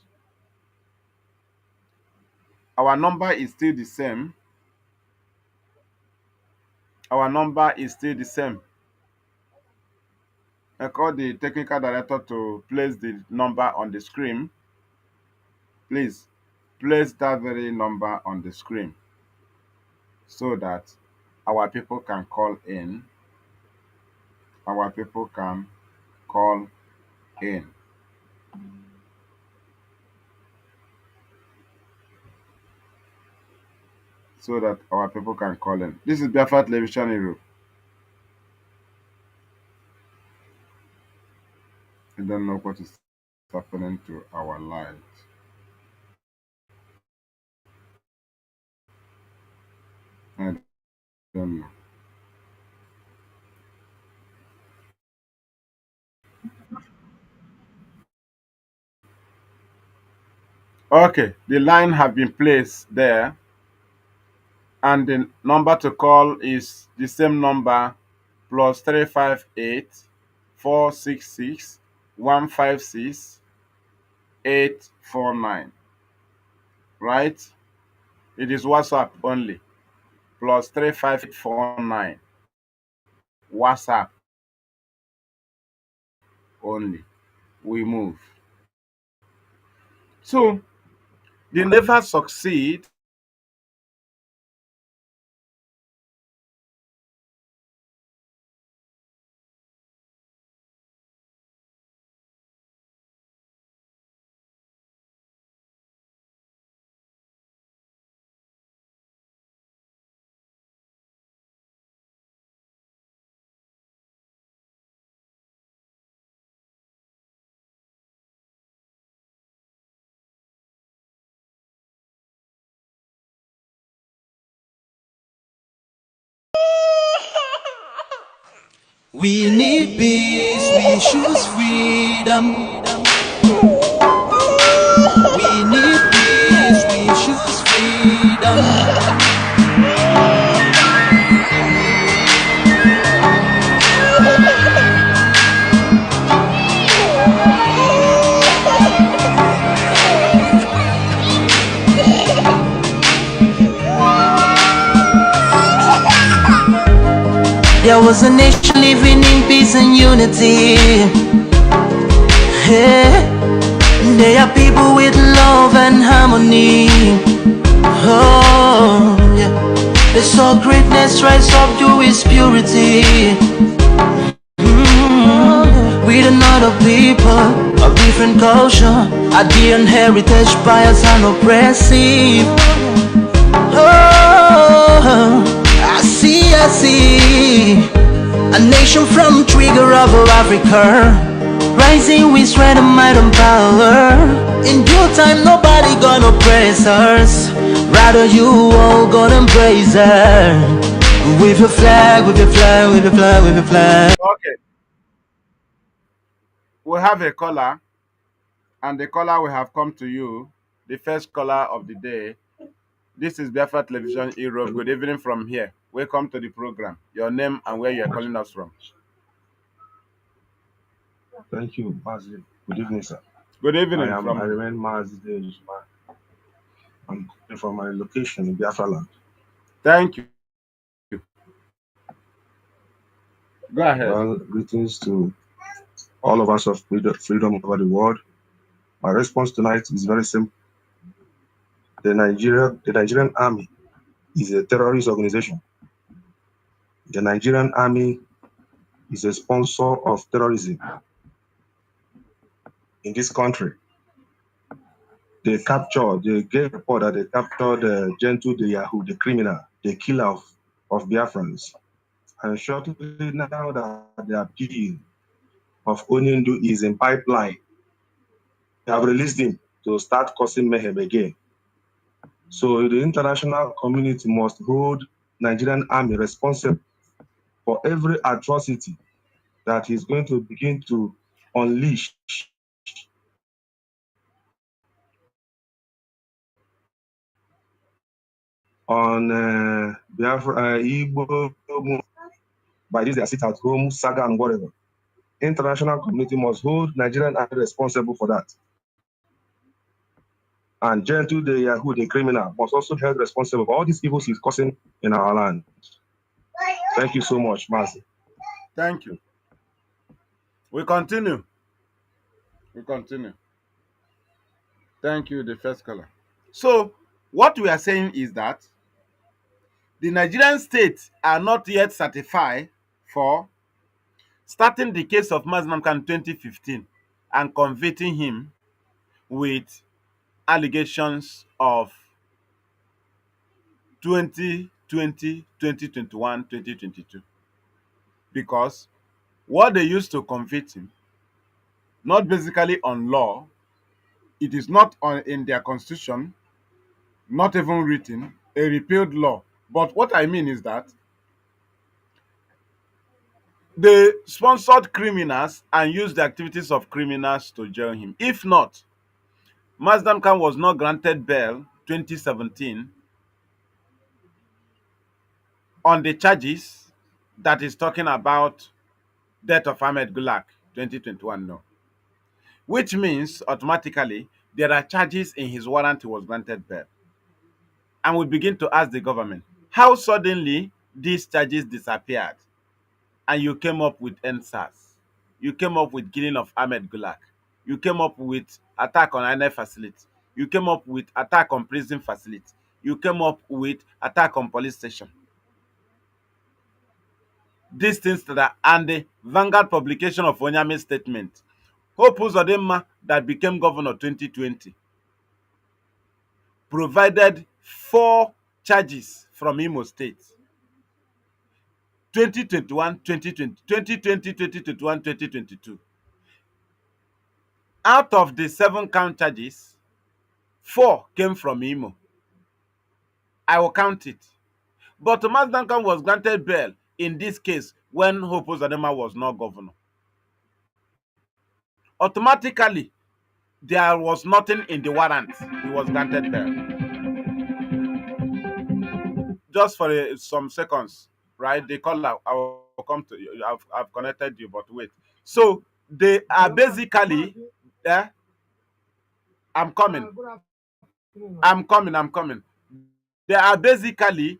Our number is still the same. Our number is still the same. I call the technical director to place the number on the screen. Please place that very number on the screen so that our people can call in. Our people can call in. So that our people can call in. This is Biafra Television Europe. I don't know what is happening to our light. I don't know. Okay, the line have been placed there, and the number to call is the same number plus 358 466 156 849. Right? It is WhatsApp only. plus 35849 WhatsApp only. We move. So they never succeed. We need peace, we choose freedom. We need peace, we choose freedom. There was a nation living in peace and unity. Hey, they are people with love and harmony. Oh, yeah. They saw greatness rise up to its purity. With another people of different culture, a different heritage, bias and oppressive. Oh, I see a nation from trigger of Africa, rising with strength and might and power. In due time, nobody gonna praise us. Rather, you all gonna embrace her. With your flag, with your flag, with your flag, with your flag. Okay, we have a caller, and the caller will have come to you. The first caller of the day. This is Biafra Television Europe. Good evening from here. Welcome to the program. Your name and where you are calling us from. Thank you, Mazi. Good evening, sir. Good evening I from. remain Mazi. I'm calling from my location in Biafra land. Thank you. Go ahead. Well, greetings to all of us of freedom over the world. My response tonight is very simple. The Nigerian Army is a terrorist organization. The Nigerian Army is a sponsor of terrorism in this country. They gave report that they captured Gentle the Yahoo, the criminal, the killer of Biafrans. And shortly now that the appeal of Onyendu is in pipeline, they have released him to start causing mayhem again. So the international community must hold Nigerian army responsible for every atrocity that is going to begin to unleash on Biafra, Igbo, by this they are sit at home, saga and whatever. International community must hold Nigerian army responsible for that. And Gentle the Yahoo, the criminal, must also be held responsible for all these evils he's causing in our land. Thank you so much, Mazi. Thank you. We continue. We continue. Thank you, the first caller. So, what we are saying is that the Nigerian states are not yet certified for starting the case of Mazi Nnamdi in 2015 and convicting him with allegations of 2020, 2021, 2022. Because what they used to convict him, not basically on law, it is not in their constitution, not even written, a repealed law. But what I mean is that they sponsored criminals and used the activities of criminals to jail him. If not, Mazdam Khan was not granted bail 2017 on the charges that is talking about death of Ahmed Gulak 2021. No. Which means automatically there are charges in his warrant he was granted bail. And we begin to ask the government, How suddenly these charges disappeared and you came up with NSAS. You came up with killing of Ahmed Gulak. You came up with attack on INF facility. You came up with attack on prison facility. You came up with attack on police station. These things that are and the Vanguard publication of Onyame statement. Hope Uzodinma that became governor 2020 provided 4 charges from Imo State. 2021, 2020, 2020, 2021, 2022. Out of the 7 count charges, 4 came from Imo. I will count it. But Thomas Duncan was granted bail in this case when Hope Uzodinma was not governor. Automatically, there was nothing in the warrant. He was granted bail. Just for some seconds, right? The caller, I will come to you. I've connected you, but wait. So they are basically, yeah, I'm coming. I'm coming. They are basically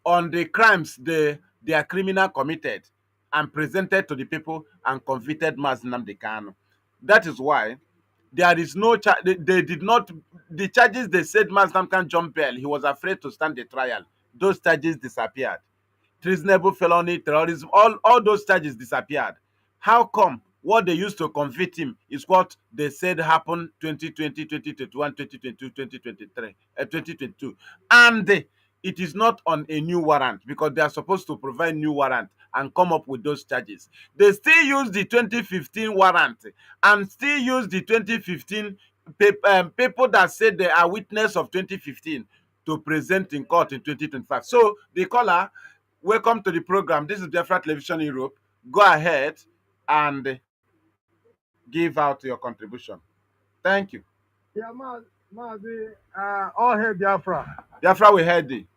on the crimes they are criminal committed and presented to the people and convicted Mazi Nnamdi Kanu. That is why there is no they did not the charges they said Mazi Nnamdi Kanu jump bail. He was afraid to stand the trial. Those charges disappeared. Treasonable felony, terrorism, all those charges disappeared. How come what they used to convict him is what they said happened 2020, 2021, 2022, 2023, 2022? And it is not on a new warrant because they are supposed to provide new warrant and come up with those charges. They still use the 2015 warrant and still use the 2015 people that said they are witness of 2015 to present in court in 2025. So the caller, welcome to the program. This is Biafra Television Europe. Go ahead and give out your contribution. Thank you. Yeah, Mazi, all hail Biafra. Biafra, we heard thee.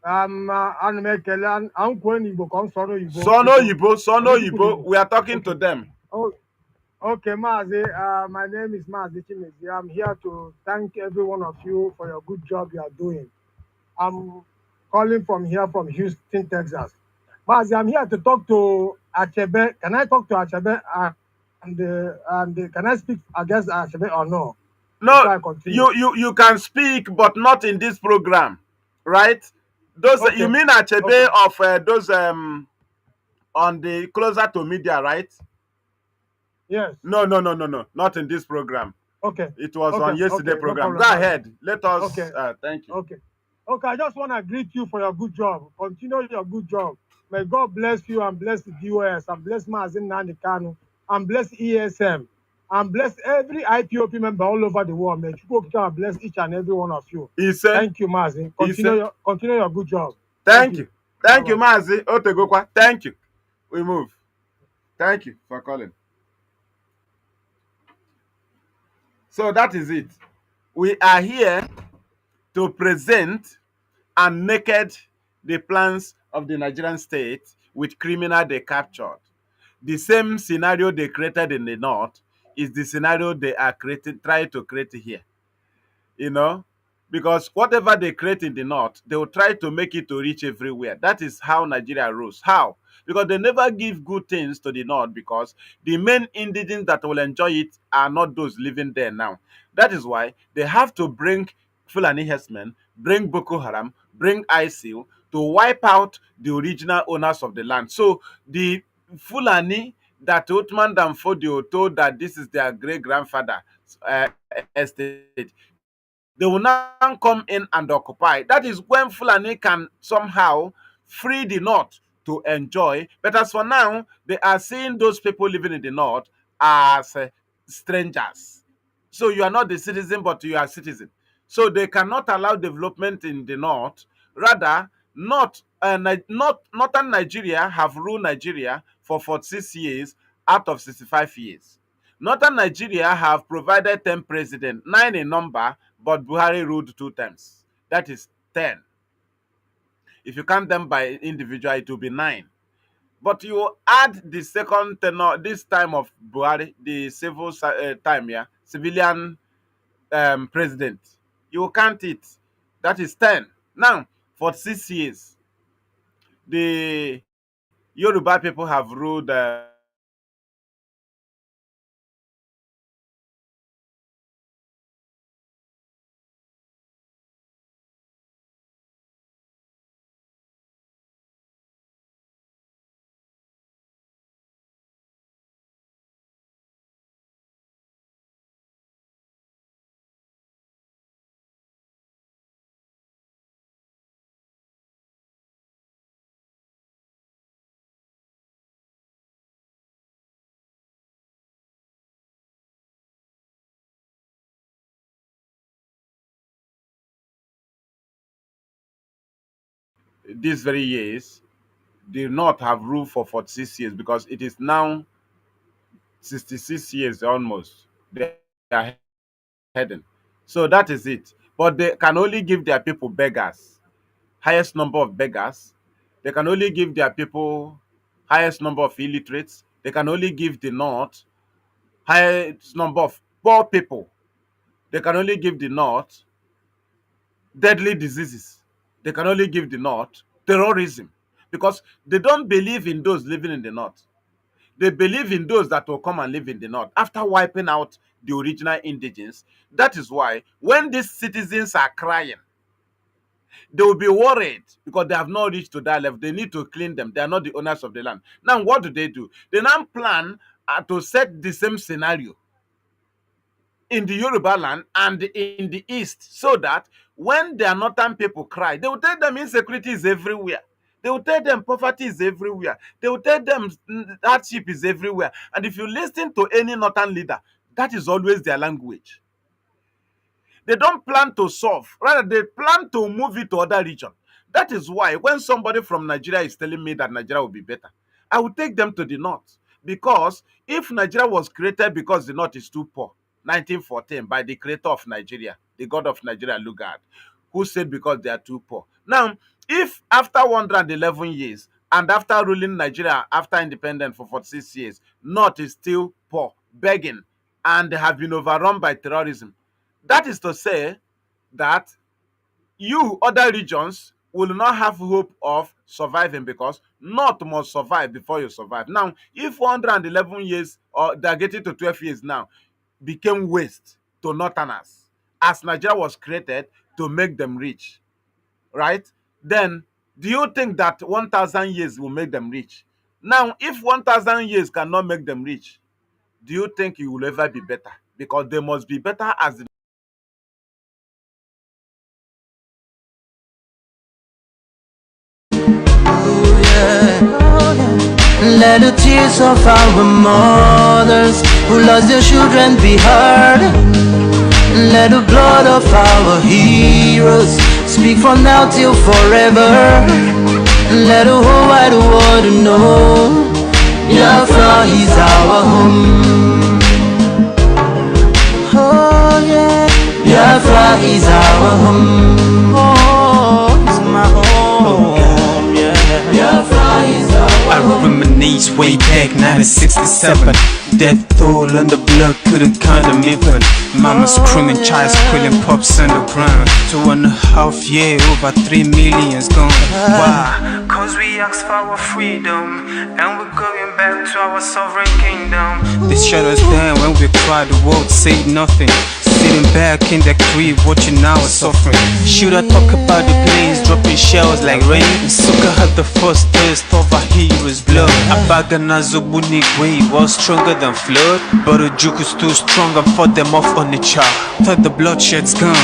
Ana m ekele I'm kwuo n'Igbo ka m sọrọ Igbo. Sono Yibo. We are talking to them. Oh, okay, Mazi. My name is Mazi Chimezi. I'm here to thank every one of you for your good job you are doing. I'm calling from here from Houston, Texas. Mazi, I'm here to talk to Achebe. Can I talk to Achebe? And can I speak against Achebe or no? No, you can speak, but not in this program, right? Those Okay. you mean Achebe Okay. of those on the closer to media, right? Yes. No, not in this program. Okay. It was Okay. on yesterday Okay. No program. problem, Go Mazi. ahead. Let us. Okay. Thank you. Okay. Okay, I just want to greet you for your good job. Continue your good job. May God bless you and bless the DOS and bless Mazi Nnamdi Kanu and bless ESM and bless every IPOP member all over the world. May God bless each and every one of you. Thank you, Mazi. Continue your good job. Thank you. Thank you, Bye-bye. Mazi. Otegokwa. Thank you. We move. Thank you for calling. So that is it. We are here to present and naked the plans of the Nigerian state with criminal they captured. The same scenario they created in the north is the scenario they are trying to create here. You know, because whatever they create in the north, they will try to make it to reach everywhere. That is how Nigeria rules. How? Because they never give good things to the north because the main indigents that will enjoy it are not those living there now. That is why they have to bring Fulani herdsmen, bring Boko Haram, bring ISIL to wipe out the original owners of the land. So the Fulani that Uthman Danfodio told that this is their great grandfather estate, they will now come in and occupy. That is when Fulani can somehow free the north to enjoy. But as for now, they are seeing those people living in the north as strangers. So you are not the citizen, but you are citizen. So they cannot allow development in the north. Rather, northern Nigeria have ruled Nigeria for 46 years out of 65 years. Northern Nigeria have provided 10 presidents, 9 in number, but Buhari ruled 2 times. That is 10. If you count them by individual, it will be 9. But you add the second tenure, this time of Buhari, the civil time, yeah, civilian president. You count it. That is 10. Now, For 6 years, the Yoruba people have ruled these very years. The North have ruled for 46 years because it is now 66 years almost. They are heading. So that is it. But they can only give their people beggars, highest number of beggars. They can only give their people highest number of illiterates. They can only give the North highest number of poor people. They can only give the North deadly diseases. They can only give the North terrorism because they don't believe in those living in the North. They believe in those that will come and live in the North after wiping out the original indigens. That is why when these citizens are crying, they will be worried because they have not reached to that level. They need to clean them. They are not the owners of the land. Now, what do? They now plan to set the same scenario in the Yoruba land and in the East, so that when their northern people cry, they will tell them insecurity is everywhere. They will tell them poverty is everywhere. They will tell them hardship is everywhere. And if you listen to any northern leader, that is always their language. They don't plan to solve, rather they plan to move it to other region. That is why when somebody from Nigeria is telling me that Nigeria will be better, I will take them to the north. Because if Nigeria was created because the north is too poor, 1914, by the creator of Nigeria, the god of Nigeria, Lugard, who said because they are too poor. Now, if after 111 years and after ruling Nigeria after independence for 46 years, north is still poor, begging, and they have been overrun by terrorism, that is to say that you, other regions, will not have hope of surviving because North must survive before you survive. Now, if 111 years, or they're getting to 12 years now, became waste to Northerners, as Nigeria was created to make them rich, right? Then, do you think that 1,000 years will make them rich? Now, if 1,000 years cannot make them rich, do you think it will ever be better? Because they must be better as the Let the tears of our mothers who lost their children be heard. Let the blood of our heroes speak from now till forever. Let the whole wide world know Biafra is our home. Oh yeah, Biafra is our home. Oh, it's my home. Yeah, Biafra is our home. I reminisce way back 1967. Death toll on the blood couldn't count them even. Mama screaming, child squealing, pops on the ground. 2.5 years, over 3 million's gone. Why? Cause we asked for our freedom, and we're going back to our sovereign kingdom. They shut us down when we cried, the world said nothing. Sitting back in the crib, watching our suffering. Should I talk about the planes dropping shells like rain? Suka had the first taste of a hero's blood. Abagana Zobuni wave was stronger than flood, but the juke is too strong and fought them off on the chart. Thought the bloodshed's gone,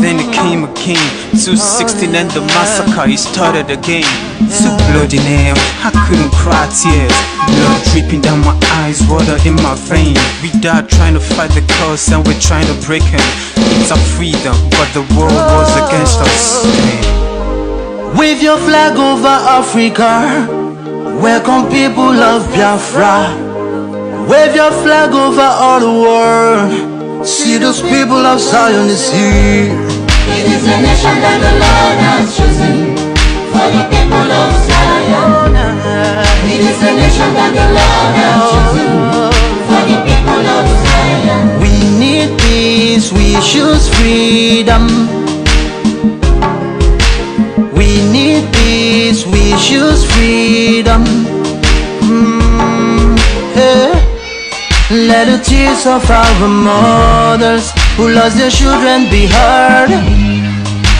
then it came again. 216 and the massacre, it started again. So bloody now, I couldn't cry tears. Blood dripping down my eyes, water in my veins. We died trying to fight the cause and we're trying to break him. It's our freedom, but the world was against us. Wave your flag over Africa. Welcome people of Biafra. Wave your flag over all the world. See those people of Zion is here. It is a nation that the Lord has chosen for the people of Zion. It is a nation that the Lord has chosen for the people of Zion. We need peace, we choose freedom. We freedom. Hey. Let the tears of our mothers who lost their children be heard.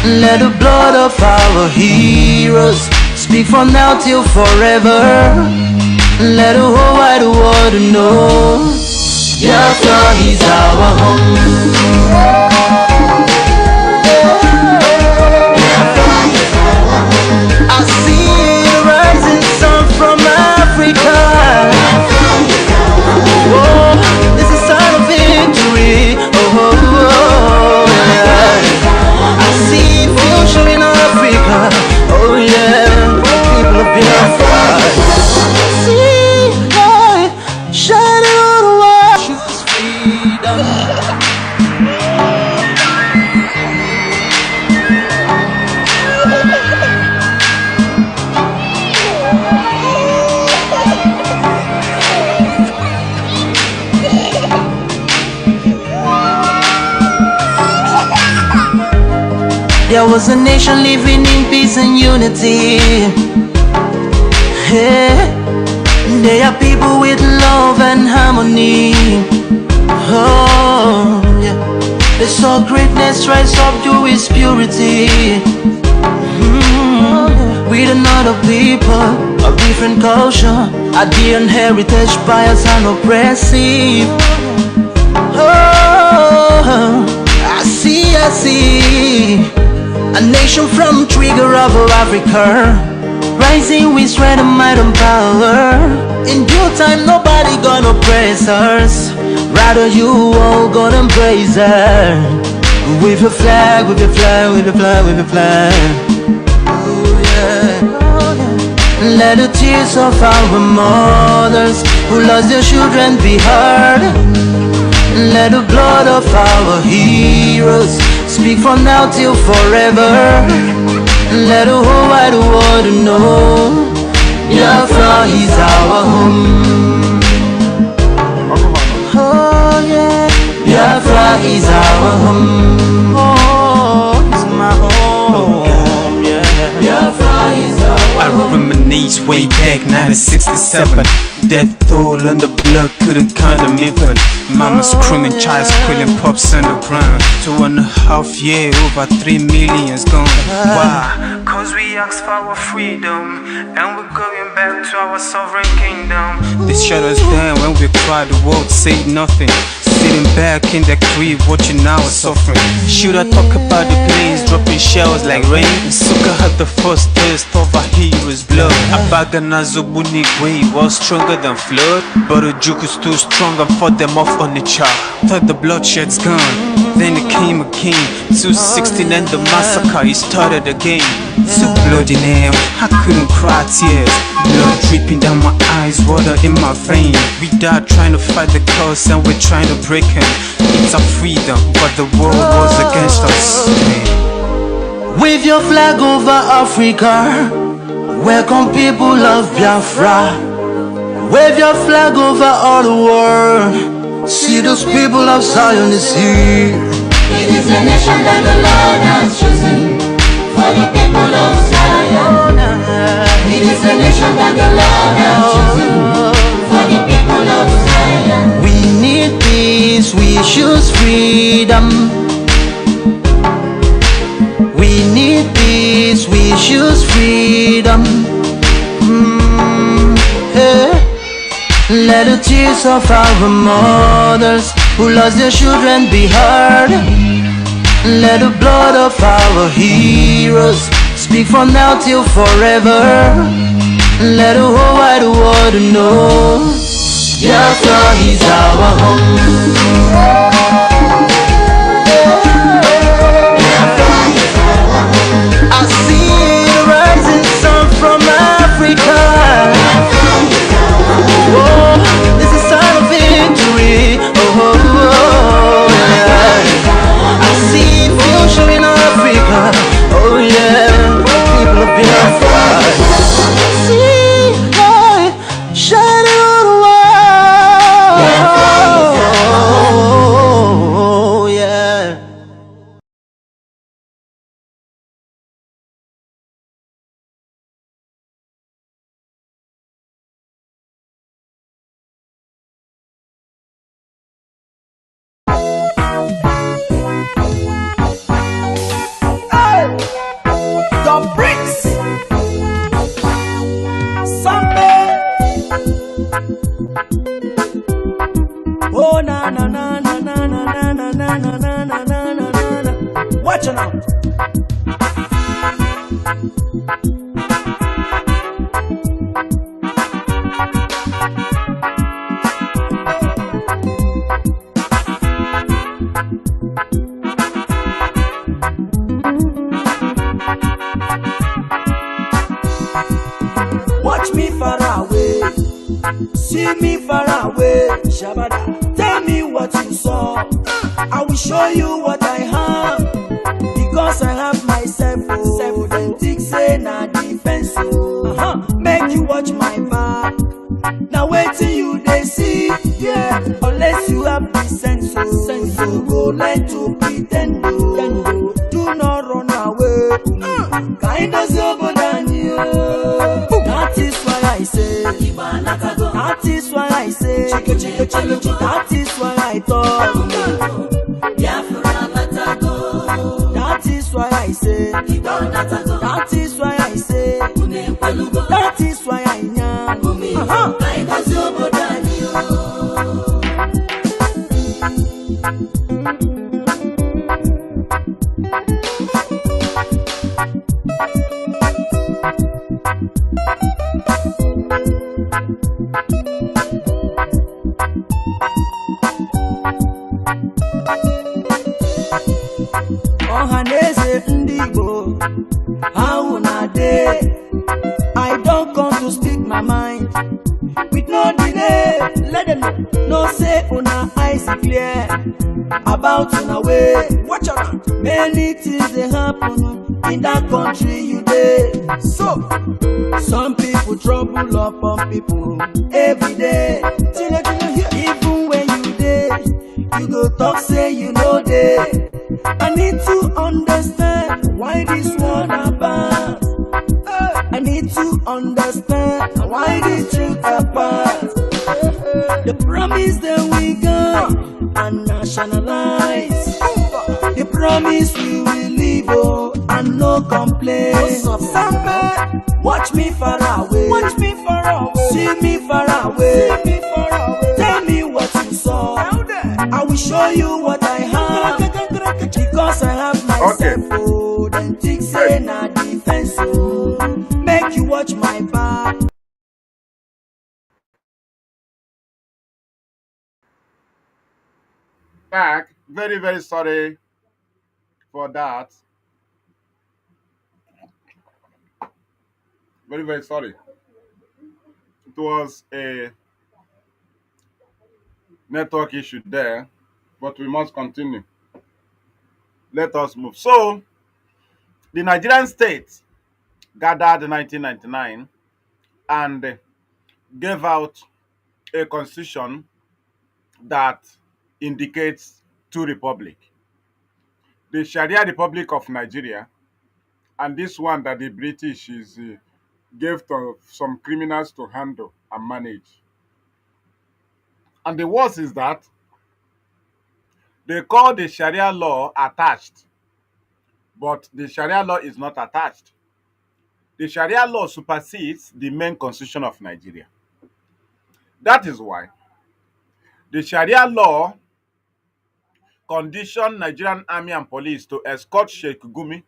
Let the blood of our heroes speak from now till forever. Let the whole wide world know Biafra is our home. I see the rising sun from Africa. Oh, it's a sign of victory. Oh, yeah. I see future in Africa. Oh yeah, people of Biafra. See light shining on the world. Choose freedom. There was a nation living in peace and unity. Hey, they are people with love and harmony. Oh, yeah. They saw greatness rise up to its purity. With another people of different culture, a different heritage, bias and oppressive. Oh, I see a nation from trigger of Africa, rising with strength and might and power. In due time, nobody gonna praise us. Rather, you all gonna embrace her. With your flag, with your flag, with your flag, with your flag. Oh yeah. Let the tears of our mothers who lost their children be heard. Let the blood of our heroes speak from now till forever. Let the whole wide world know Biafra is our home. Oh yeah, Biafra is our home. Oh, it's my home. Yeah, Biafra is our home. I reminisce way back 1967. Death toll on the blood, couldn't count them even. Mama screaming, child squealing, pops on the ground. 2.5 years, over 3 million's gone. Why? Cause we asked for our freedom, and we're going back to our sovereign kingdom. They shut us down when we cried, the world said nothing. Sitting back in the crib, watching our suffering. Should I talk about the planes dropping shells like rain? Suka had the first taste of a hero's blood. Abagana Zobunigwe was stronger than flood, but the juke is too strong and fought them off on the chart. Thought the bloodshed's gone, then it came again. 216 and the massacre, it started again. So bloody name, I couldn't cry tears. Blood dripping down my eyes, water in my veins. We died trying to fight the curse and we're trying to break him. It's our freedom, but the world was against us. Wave your flag over Africa. Welcome people of Biafra. Wave your flag over all the world. See those people of Zion is here. It is a nation that the Lord has chosen for the people of Zion. It is a nation that the Lord has chosen for the people of Zion. We need peace, we choose freedom. We need peace, we choose freedom. Hey. Let the tears of our mothers who lost their children be heard. Let the blood of our heroes speak from now till forever. Let the whole wide world know Biafra is our home. I see the rising sun from Africa. Oh, it's a sign of victory. Oh, yeah. I see future in Africa. Oh yeah, people of Biafra. See light shining on the world. Watch it now. Watch me far away, see me far away. Shabada, tell me what you saw. I will show you what I have, because I have myself. Oh, then think say na defense. Oh, make you watch my back. Now wait till you they see, yeah. Unless you have the sense, so go learn to pretend. Oh, do not run away. Kind of sober than you. That is why I say. That is why I say. That is why I talk. That is why I say. That is why I say. That is why I am. Ohaneze Ndigo, how na day? I don't come to speak my mind with no delay. Let them know, no say una eyes clear about una way. Watch out, many things they happen in that country you dey. So some people trouble upon people every day. Even when you dey, you go talk say you know dey. I need to understand why this one about. I need to understand why this truth apart. The promise that we got and nationalize. The promise we will live and no complaints. Watch me far away. Watch me far away. See me far away. See me far away. Tell me what you saw. I will show you what I have, because I have myself. Oh, then think say na defense. Oh, make you watch my back. Back. Very, very sorry for that. Very, very sorry. It was a network issue there, but we must continue. Let us move. So, the Nigerian state gathered in 1999 and gave out a constitution that indicates two republics: the Sharia Republic of Nigeria, and this one that the British is gave to some criminals to handle and manage. And the worst is that they call the Sharia law attached, but the Sharia law is not attached. The Sharia law supersedes the main constitution of Nigeria. That is why the Sharia law conditioned Nigerian army and police to escort Sheikh Gumi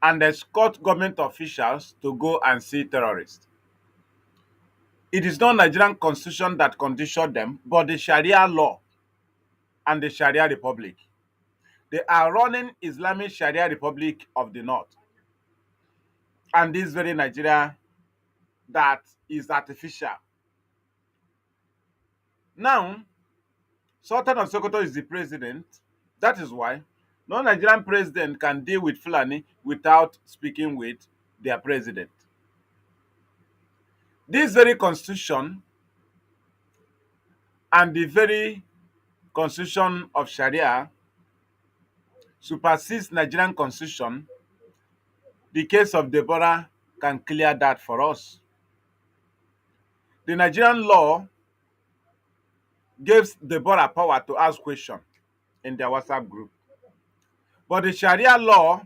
and escort government officials to go and see terrorists. It is not Nigerian constitution that conditioned them, but the Sharia law and the Sharia Republic. They are running Islamic Sharia Republic of the North. And this very Nigeria that is artificial. Now, Sultan of Sokoto is the president. That is why no Nigerian president can deal with Fulani without speaking with their president. This very constitution and the very constitution of Sharia supersedes Nigerian constitution. The case of Deborah can clear that for us. The Nigerian law gives Deborah power to ask questions in their WhatsApp group. But the Sharia law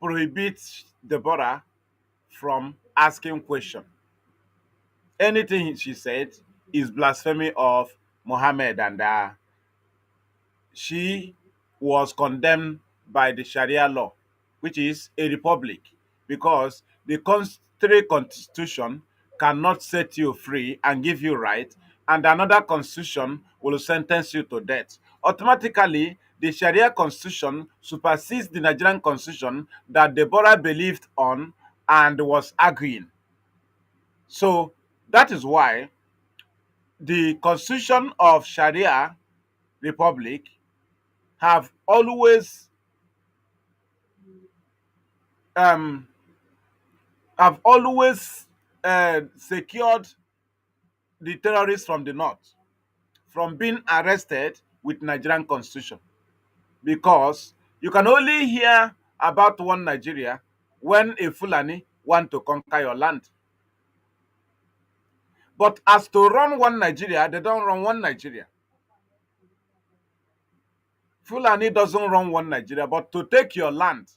prohibits Deborah from asking questions. Anything she said is blasphemy of Muhammad, and she was condemned by the Sharia law, which is a republic, because the country constitution cannot set you free and give you right, and another constitution will sentence you to death. Automatically, the Sharia constitution supersedes the Nigerian constitution that Deborah believed on and was arguing. So that is why the constitution of Sharia republic have always um, have always secured the terrorists from the north from being arrested with Nigerian constitution, because you can only hear about one Nigeria when a Fulani want to conquer your land. But as to run one Nigeria, they don't run one Nigeria. Fulani doesn't run one Nigeria, but to take your land,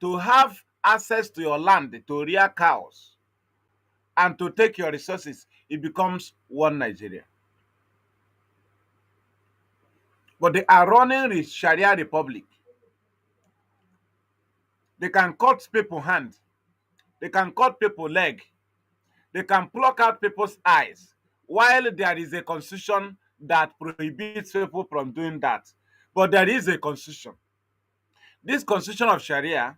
to have access to your land, to rear cows, and to take your resources, it becomes one Nigeria. But they are running the Sharia republic. They can cut people's hand. They can cut people's leg. They can pluck out people's eyes. While there is a constitution that prohibits people from doing that. But there is a constitution. This constitution of Sharia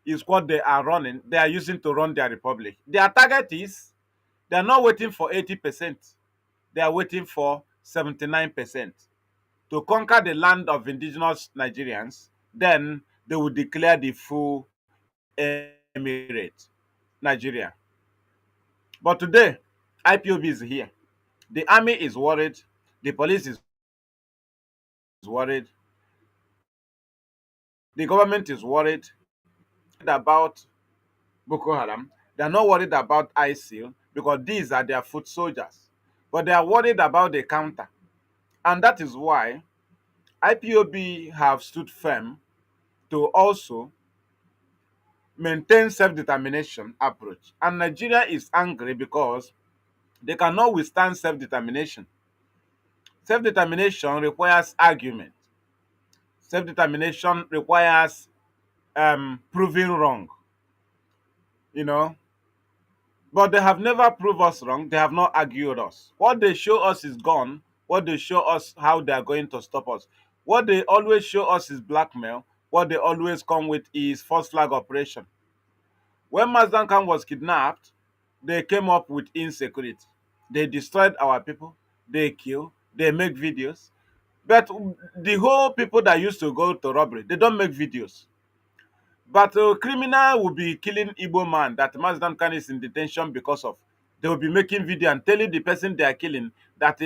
is what they are running. They are using to run their republic. Their target is, they are not waiting for 80%. They are waiting for 79%. To conquer the land of indigenous Nigerians, then they will declare the full emirate, Nigeria. But today, IPOB is here. The army is worried. The police is worried. The government is worried about Boko Haram. They are not worried about ISIL because these are their foot soldiers. But they are worried about the counter. And that is why IPOB have stood firm to also maintain self-determination approach. And Nigeria is angry because they cannot withstand self-determination. Self-determination requires argument. Self-determination requires proving wrong. You know, but they have never proved us wrong. They have not argued us. What they show us is gone. What they show us how they are going to stop us. What they always show us is blackmail. What they always come with is false flag operation. When Mazdan Khan was kidnapped, they came up with insecurity. They destroyed our people. They kill. They make videos. But the whole people that used to go to robbery, they don't make videos. But a criminal will be killing Igbo man that Mazdan Khan is in detention because of. They will be making video and telling the person they are killing that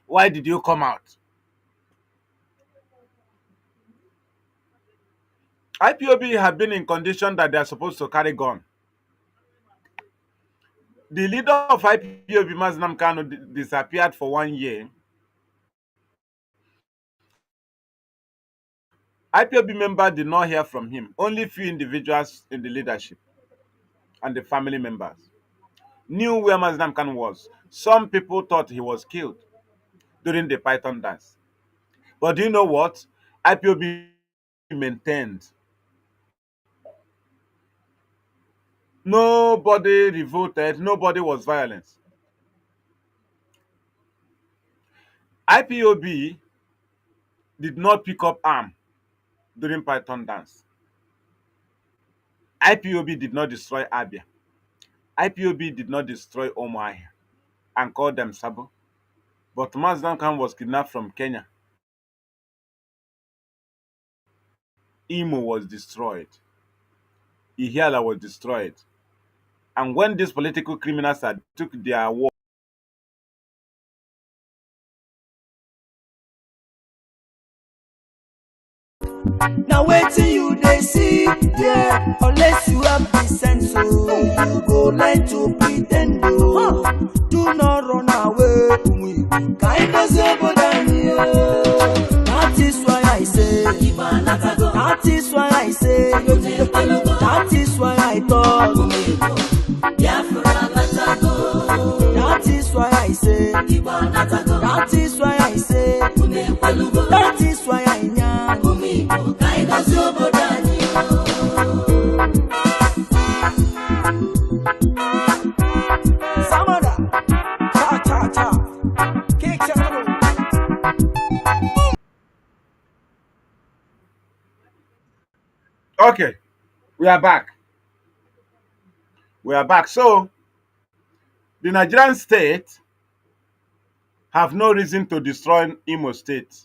why did you come out? IPOB have been in condition that they are supposed to carry gun. The leader of IPOB, Mazdan Khan, disappeared for 1 year. IPOB member did not hear from him. Only few individuals in the leadership and the family members knew where Mazdan Khan was. Some people thought he was killed during the Python dance. But do you know what? IPOB maintained. Nobody revolted. Nobody was violent. IPOB did not pick up arm during Python dance. IPOB did not destroy Abia. IPOB did not destroy Omahia and call them Sabo. But Mazdan Khan was kidnapped from Kenya. Imo was destroyed. Ihiala was destroyed. And when these political criminals had took their war, Now waiting you they see, yeah. Unless you have the sense, so you go like to pretend, oh. Do not run away, kind of that is why I say, that is why I say, that is why I thought, that is why I say, that is why I say, that is why I know. Okay, we are back. We are back. So the Nigerian state have no reason to destroy Imo State,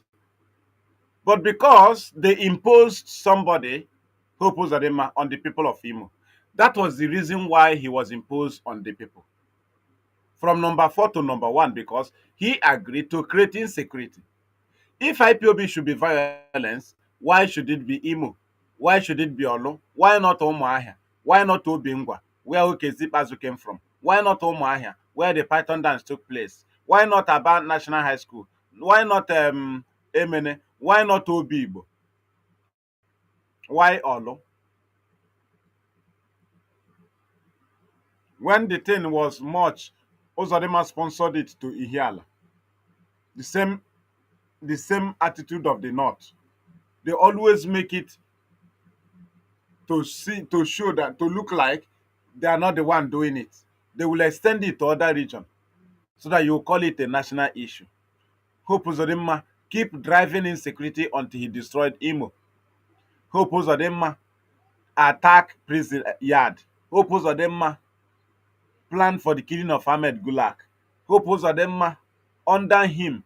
but because they imposed somebody who opposed Adema on the people of Imo, that was the reason why he was imposed on the people. From number 4 to number 1, because he agreed to create insecurity. If IPOB should be violence, why should it be Imo? Why should it be Olu? Why not Umuahia? Why not Obingwa, where Okezipazu came from? Why not Umuahia, where the Python dance took place? Why not Aba National High School? Why not Emene? Why not Obibo? Why Olu? When the thing was much, Ozodema sponsored it to Ihiala. The same, the same attitude of the North. They always make it to show that to look like they are not the one doing it. They will extend it to other region so that you call it a national issue. Hope Uzodinma keep driving insecurity until he destroyed Imo. Hope Uzodinma attack prison yard. Hope Uzodinma plan for the killing of Ahmed Gulak. Hope Uzodinma under him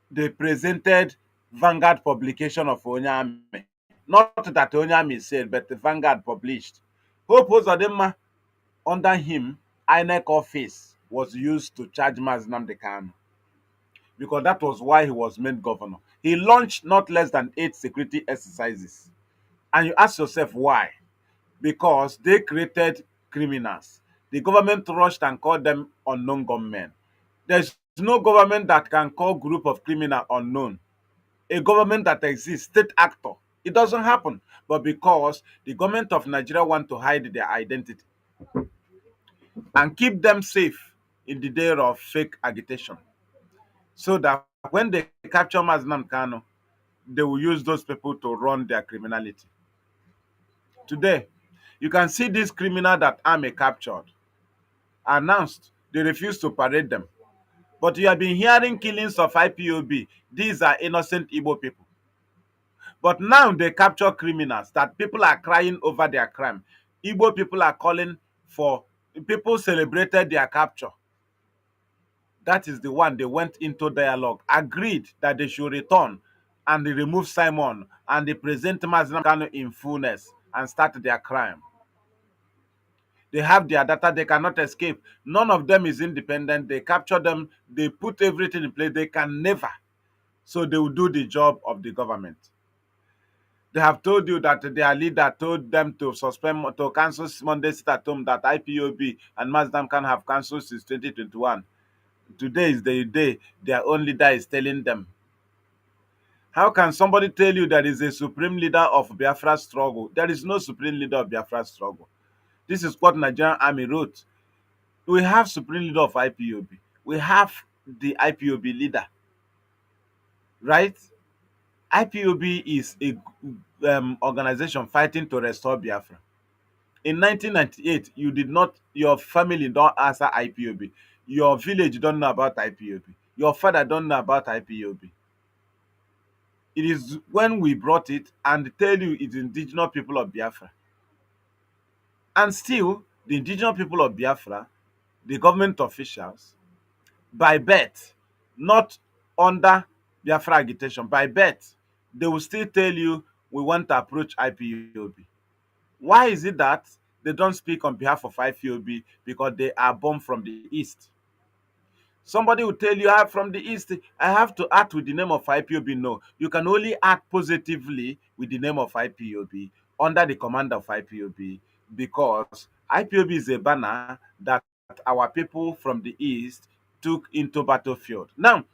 they presented Vanguard publication of Onyame. Not that Onyame said, but the Vanguard published. Hope Uzodinma under him, INEC office was used to charge Mazi Nnamdi Kanu because that was why he was made governor. He launched not less than 8 security exercises. And you ask yourself why? Because they created criminals. The government rushed and called them unknown gunmen. There's no government that can call group of criminal unknown. A government that exists, state actor. It doesn't happen. But because the government of Nigeria want to hide their identity and keep them safe in the day of fake agitation. So that when they capture Mazi Kano, they will use those people to run their criminality. Today, you can see this criminal that Army captured announced they refuse to parade them. But you have been hearing killings of IPOB. These are innocent Igbo people. But now they capture criminals that people are crying over their crime. Igbo people are calling for people celebrated their capture. That is the one they went into dialogue, agreed that they should return and they remove Simon and they present Mazi Kanu in fullness and start their crime. They have their data, they cannot escape. None of them is independent. They capture them, they put everything in place. They can never. So they will do the job of the government. They have told you that their leader told them to to cancel Monday sit at home that IPOB and Mazdam can have cancelled since 2021. Today is the day their own leader is telling them. How can somebody tell you there is a supreme leader of Biafra struggle? There is no supreme leader of Biafra struggle. This is what Nigerian Army wrote. We have supreme leader of IPOB. We have the IPOB leader, right? IPOB is a organization fighting to restore Biafra. In 1998, you did not, your family don't answer IPOB. Your village don't know about IPOB. Your father don't know about IPOB. It is when we brought it and tell you it's indigenous people of Biafra. And still, the indigenous people of Biafra, the government officials, by birth, not under Biafra agitation, by birth, they will still tell you we want to approach IPOB. Why is it that they don't speak on behalf of IPOB? Because they are born from the East. Somebody will tell you, I'm from the East, I have to act with the name of IPOB. No, you can only act positively with the name of IPOB under the command of IPOB because IPOB is a banner that our people from the East took into battlefield. Now,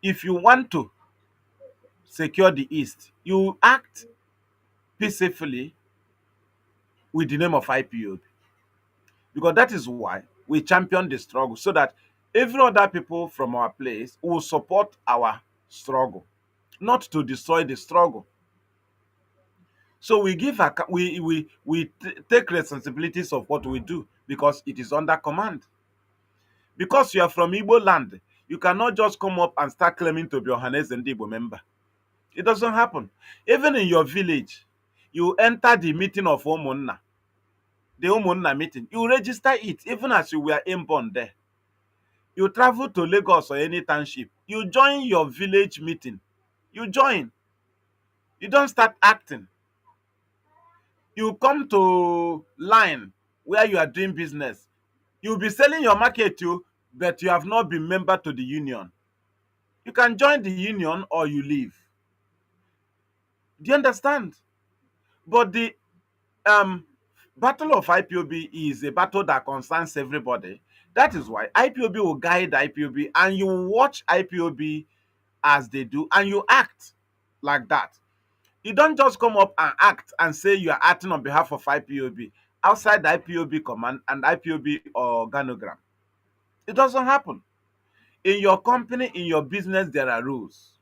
if you want to secure the East, you act peacefully with the name of IPOB because that is why we champion the struggle so that every other people from our place will support our struggle, not to destroy the struggle. So we give take responsibilities of what we do because it is under command. Because you are from Igbo land, you cannot just come up and start claiming to be Ohanes and Igbo member. It doesn't happen. Even in your village, You enter the meeting of Umunna, the Umunna meeting. You register it even as you were inborn there. You travel to Lagos or any township. You join your village meeting. You join. You don't start acting. You come to line where you are doing business. You'll be selling your market too, but you have not been member to the union. You can join the union or you leave. Do you understand? But the um battle of IPOB is a battle that concerns everybody. That is why IPOB will guide IPOB and you watch IPOB as they do and you act like that. You don't just come up and act and say you are acting on behalf of IPOB outside the IPOB command and IPOB organogram. It doesn't happen. In your company, in your business, there are rules,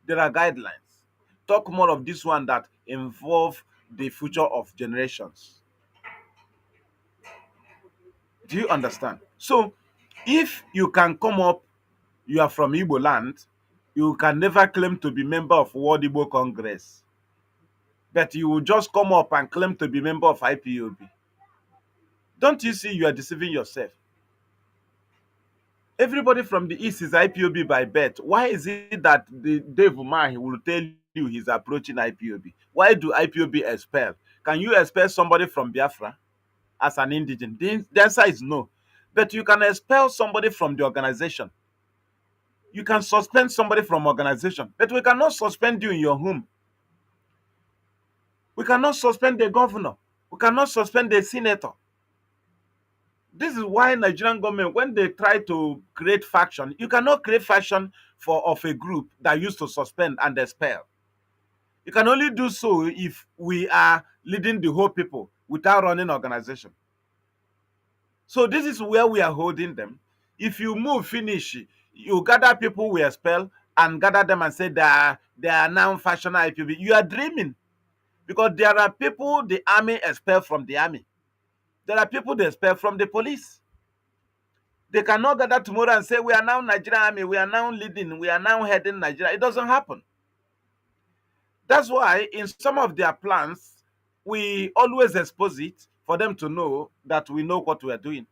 there are guidelines. Talk more of this one that involve the future of generations. Do you understand? So, if you can come up, you are from Igbo land, you can never claim to be member of World Igbo Congress, but you will just come up and claim to be member of IPOB. Don't you see you are deceiving yourself? Everybody from the east is IPOB by birth. Why is it that the Dave Umahi will tell you he's approaching IPOB? Why do IPOB expel? Can you expel somebody from Biafra as an indigent? The answer is no. But you can expel somebody from the organization. You can suspend somebody from organization, but we cannot suspend you in your home. We cannot suspend the governor. We cannot suspend the senator. This is why Nigerian government, when they try to create faction, you cannot create faction for of a group that used to suspend and expel. You can only do so if we are leading the whole people without running organization. So this is where we are holding them. If you move, finish, you gather people we expel and gather them and say they are now faction IPB. You are dreaming because there are people the army expel from the army. There are people they expel from the police. They cannot gather tomorrow and say, we are now Nigerian army, we are now leading, we are now heading Nigeria. It doesn't happen. That's why in some of their plans, we always expose it for them to know that we know what we are doing.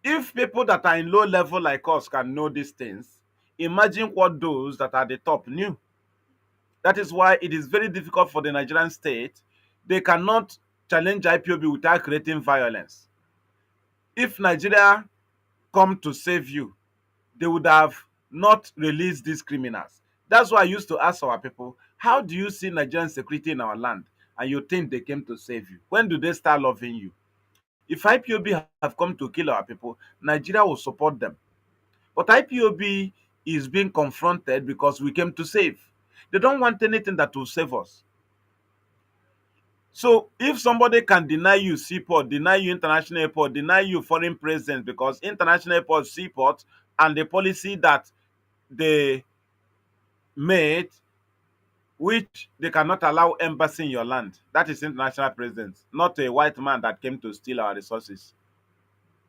If people that are in low level like us can know these things, imagine what those that are the top knew. That is why it is very difficult for the Nigerian state. They cannot challenge IPOB without creating violence. If Nigeria come to save you, they would have not released these criminals. That's why I used to ask our people, how do you see Nigerian security in our land? And you think they came to save you? When do they start loving you? If IPOB have come to kill our people, Nigeria will support them. But IPOB is being confronted because we came to save. They don't want anything that will save us. So if somebody can deny you seaport, deny you international airport, deny you foreign presence because international airport, seaport, and the policy that they made, which they cannot allow embassy in your land. That is international presence, not a white man that came to steal our resources.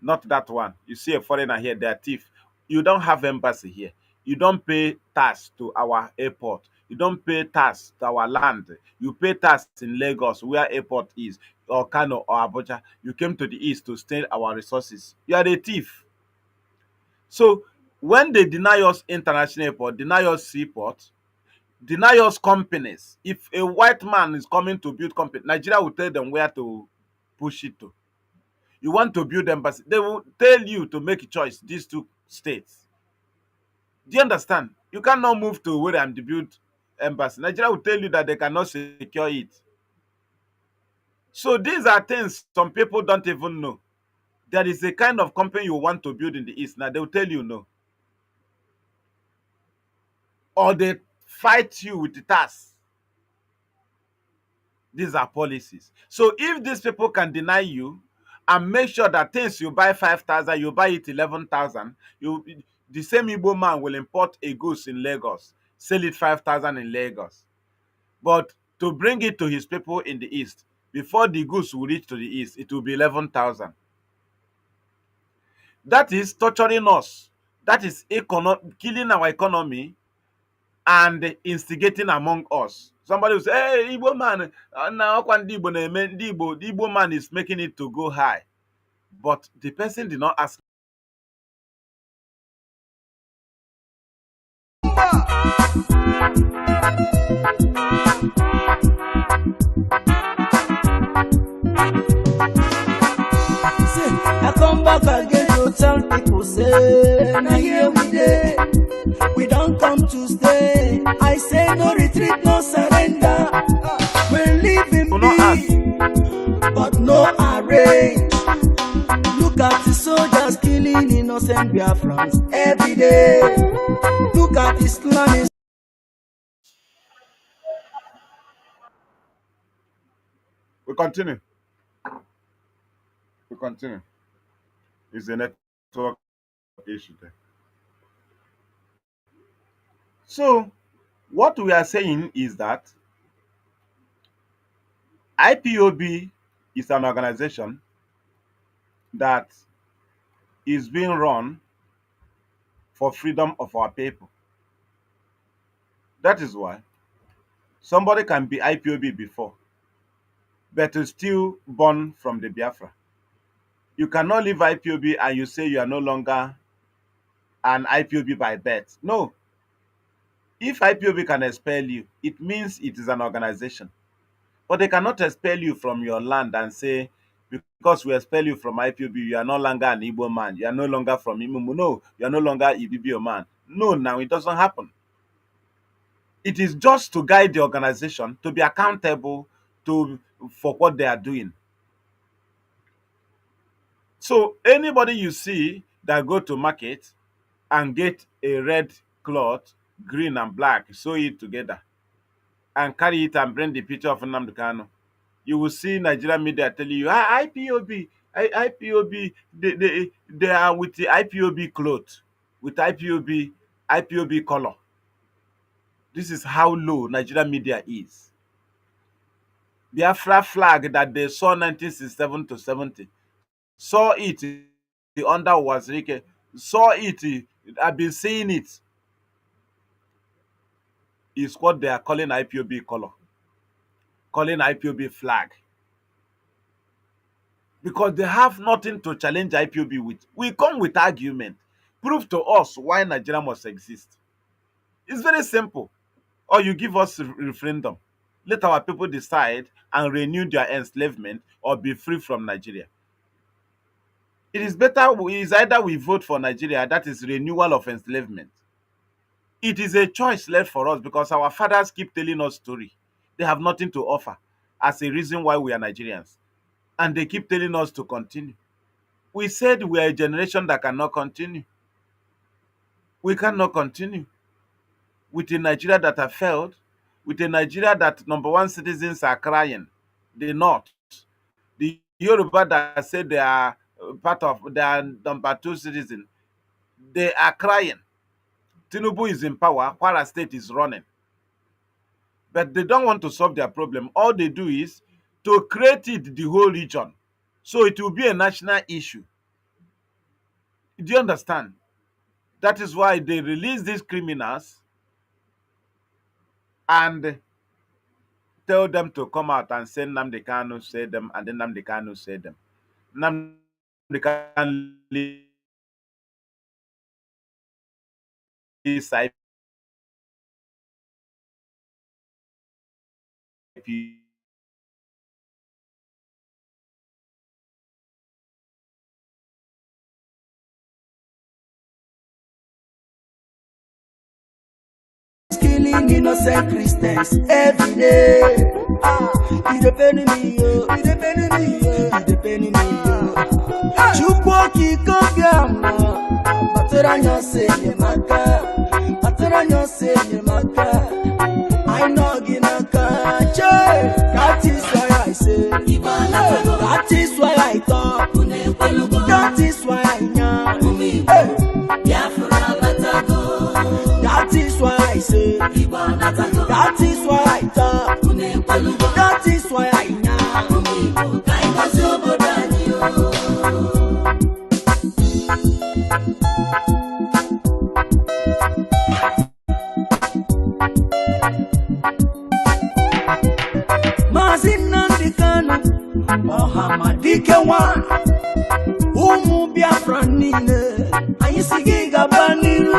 Not that one. You see a foreigner here, they're thief. You don't have embassy here. You don't pay tax to our airport. You don't pay tax to our land. You pay tax in Lagos, where airport is, or Kanu or Abuja. You came to the east to steal our resources. You are a thief. So when they deny us international airport, deny us seaport, deny us companies. If a white man is coming to build company, Nigeria will tell them where to push it to. You want to build embassy, they will tell you to make a choice, these two states. Do you understand? You cannot move to where I'm to build embassy. Nigeria will tell you that they cannot secure it. So these are things some people don't even know. There is a kind of company you want to build in the east. Now they will tell you no. Or they fight you with the tax. These are policies. So if these people can deny you and make sure that things you buy 5,000, you buy it 11,000, you the same Igbo man will import a goods in Lagos, sell it 5,000 in Lagos. But to bring it to his people in the east, before the goods will reach to the east, it will be 11,000. That is torturing us. That is killing our economy and instigating among us. Somebody will say, hey, Igbo man, now the Igbo man is making it to go high. But the person did not ask. I come back again to tell people, say, now here we dey. We don't come to stay. I say no retreat, no surrender. We're living peace, but no arrange. Look at the soldiers killing innocent Biafrans every day. Look at Islam. We continue. We continue. It's a network issue there. So, what we are saying is that IPOB is an organization that is being run for freedom of our people. That is why somebody can be IPOB before, but is still born from the Biafra. You cannot leave IPOB and you say you are no longer an IPOB by birth. No. If IPOB can expel you, it means it is an organization. But they cannot expel you from your land and say, because we expel you from IPOB, you are no longer an Igbo man. You are no longer from Imumu. No, you are no longer Ibibio man. No, now it doesn't happen. It is just to guide the organization to be accountable for what they are doing. So anybody you see that go to market and get a red cloth, green and black, sew it together, and carry it and bring the picture of Nnamdi Kanu, you will see Nigerian media telling you, IPOB, IPOB, they are with the IPOB cloth, with IPOB color. This is how low Nigerian media is. Biafra flag that they saw 1967 to 70, saw it under Wazirike, saw it, I've been seeing it, is what they are calling IPOB color, calling IPOB flag. Because they have nothing to challenge IPOB with. We come with argument. Prove to us why Nigeria must exist. It's very simple. Or you give us a referendum. Let our people decide and renew their enslavement or be free from Nigeria. It is better, it is either we vote for Nigeria, that is renewal of enslavement. It is a choice left for us because our fathers keep telling us story. They have nothing to offer as a reason why we are Nigerians. And they keep telling us to continue. We said we are a generation that cannot continue. We cannot continue with a Nigeria that have failed, with a Nigeria that number one citizens are crying, the North, the Yoruba that said they are part of, they are number two citizen, they are crying. Tinubu is in power, Kwara State is running. But they don't want to solve their problem. All they do is to create it the whole region. So it will be a national issue. Do you understand? That is why they release these criminals and tell them to come out and say Nnamdi Kanu said them, and then Nnamdi Kanu said them. Nnamdi Kanu is IP. Killing innocent Christians every day. It depends me, yo. It depends me, yo. It depends me, yo. Chukwuoki kobiama, maturanyo se yemaka, maturanyo se yemaka. I know ginaka, che. That is why I say, that is why I talk, that is why I know. That is why I say, that is why I talk, that is why I know. ọhamadike nwa ụmụ Biafra niile anyị si gị gaba n'iru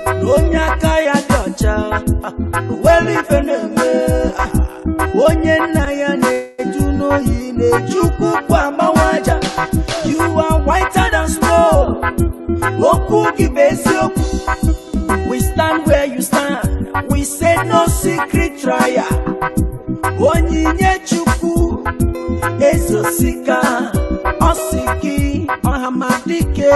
na onye aka ya dị ọcha were ife na-eme onye nna ya na-eju n'oyi na-eji ukwu agbanwe aja you are whiter than snow okwu gị bụ eziokwu we stand where you stand we say no secret trial onyinye chukwu ezosika ọsiki ọhamadike.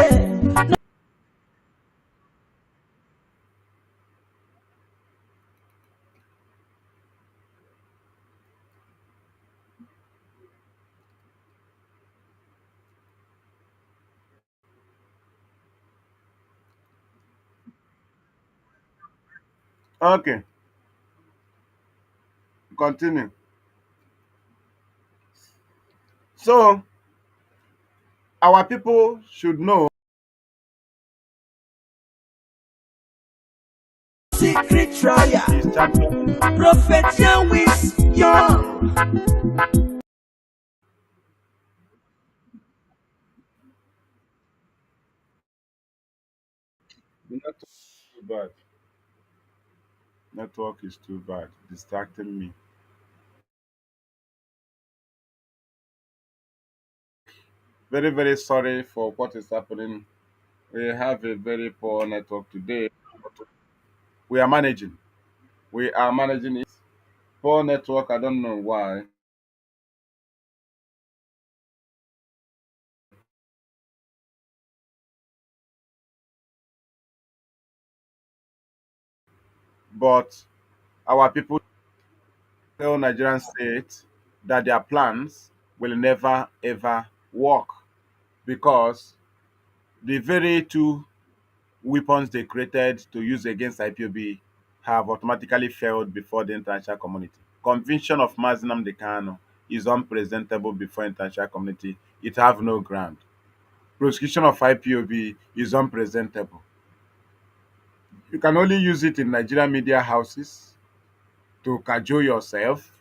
Okay, continue. So our people should know Secret trial is champion. prophet Yahweh's young. The network is too bad. Network is too bad, distracting me. Very, very sorry for what is happening. We have a very poor network today. We are managing. We are managing it. Poor network, I don't know why. But our people tell Nigerian state that their plans will never ever work because the very two weapons they created to use against IPOB have automatically failed before the international community. Conviction of Mazi Nnamdi Kanu is unpresentable before international community. It have no ground. Prosecution of IPOB is unpresentable. You can only use it in Nigerian media houses to cajole yourself.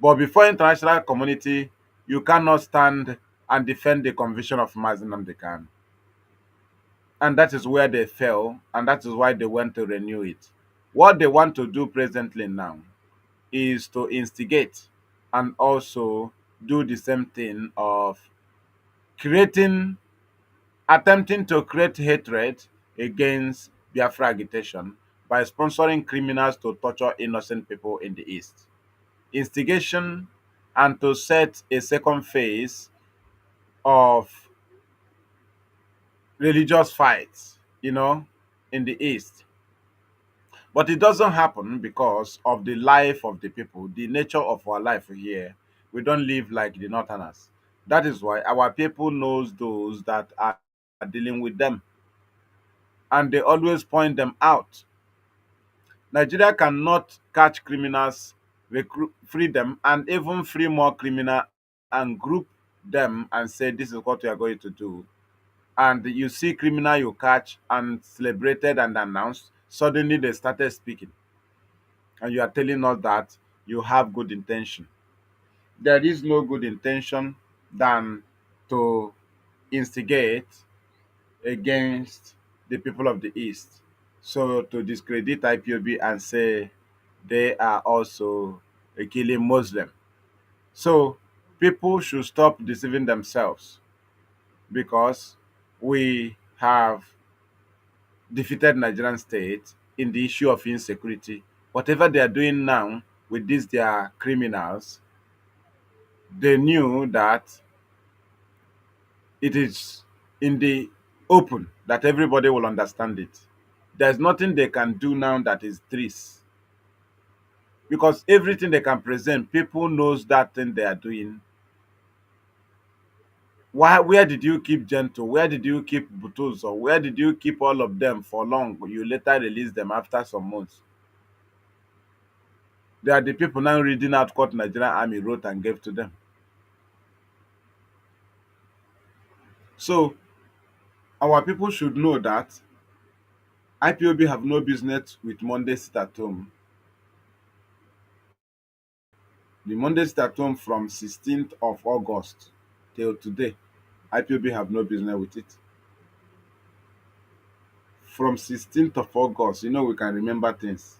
But before international community, you cannot stand and defend the conviction of Mazi Nnamdi Kanu. And that is where they fell, and that is why they want to renew it. What they want to do presently now is to instigate and also do the same thing of creating, attempting to create hatred against Biafra agitation by sponsoring criminals to torture innocent people in the East. Instigation and to set a second phase of religious fights, in the East. But it doesn't happen because of the life of the people, the nature of our life here. We don't live like the Northerners. That is why our people knows those that are dealing with them, and they always point them out. Nigeria cannot catch criminals, recruit, free them, and even free more criminal and group them and say this is what we are going to do. And you see criminal you catch and celebrated and announced, suddenly they started speaking, and you are telling us that you have good intention. There is no good intention than to instigate against the people of the East. So to discredit IPOB and say they are also a killing Muslim. So people should stop deceiving themselves because we have defeated Nigerian state in the issue of insecurity. Whatever they are doing now with these their criminals, they knew that it is in the open that everybody will understand it. There's nothing they can do now that is treason because everything they can present, people knows that thing they are doing. Why? Where did you keep Gentle? Where did you keep Butuzo? Where did you keep all of them for long? You later release them after some months. They are the people now reading out what Nigerian Army wrote and gave to them. So our people should know that IPOB have no business with Monday sit at home. The Monday start home from 16th of August till today. IPOB have no business with it. From 16th of August, we can remember things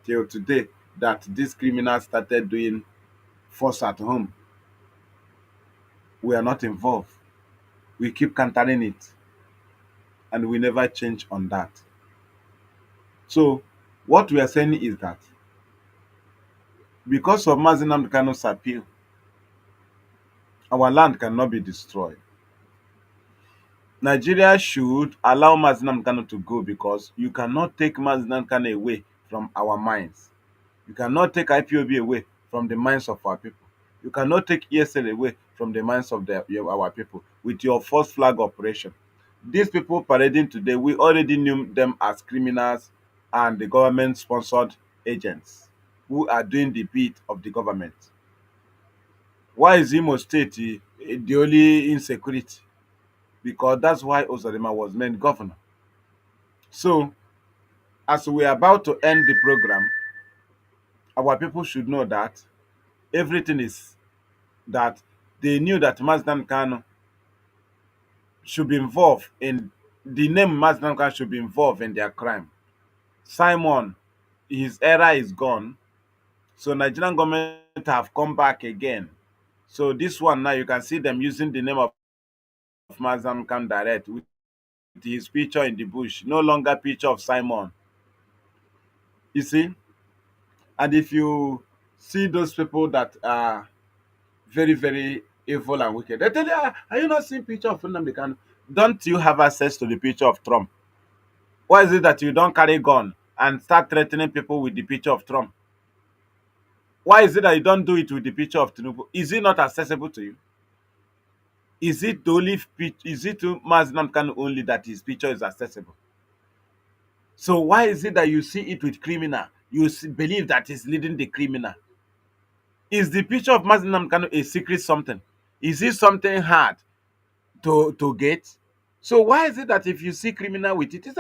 till today that these criminals started doing force at home. We are not involved. We keep countering it and we never change on that. So, what we are saying is that because of Mazi Nnamdi Kanu's appeal, our land cannot be destroyed. Nigeria should allow Mazi Nnamdi Kanu to go because you cannot take Mazi Nnamdi Kanu away from our minds. You cannot take IPOB away from the minds of our people. You cannot take ESL away from the minds of our people with your false flag operation. These people parading today, we already knew them as criminals and the government-sponsored agents who are doing the bit of the government. Why is Imo State the only insecurity? Because that's why Ozodima was made governor. So, as we are about to end the program, our people should know that everything is that they knew that Mazdan Kanu should be involved in the name Mazdan Kanu should be involved in their crime. Simon, his era is gone. So Nigerian government have come back again. So this one now you can see them using the name of Mazdan Kanu direct with his picture in the bush. No longer picture of Simon. You see? And if you see those people that are very, very evil and wicked, they tell you, are you not seeing picture of Nnamdi Kanu? Don't you have access to the picture of Trump? Why is it that you don't carry gun and start threatening people with the picture of Trump? Why is it that you don't do it with the picture of Tinubu? Is it not accessible to you? Is it is it to Mazi Nnamdi Kanu only that his picture is accessible? So why is it that you see it with criminal? You believe that he's leading the criminal? Is the picture of Mazi Nnamdi Kanu a secret something? Is it something hard to get? So why is it that if you see criminal with it, it's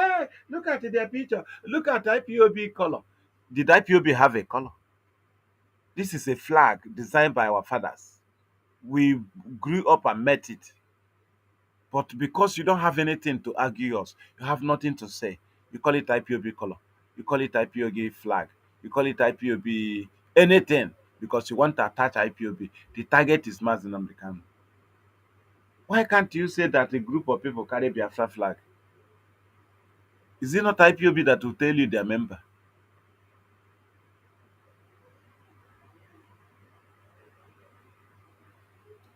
look at their picture, look at IPOB color. Did IPOB have a color? This is a flag designed by our fathers. We grew up and met it. But because you don't have anything to argue us, you have nothing to say. You call it IPOB color. You call it IPOB flag. You call it IPOB anything because you want to attach IPOB. The target is Mazi Nnamdi Kanu. Why can't you say that a group of people carry Biafra flag? Is it not IPOB that will tell you their member?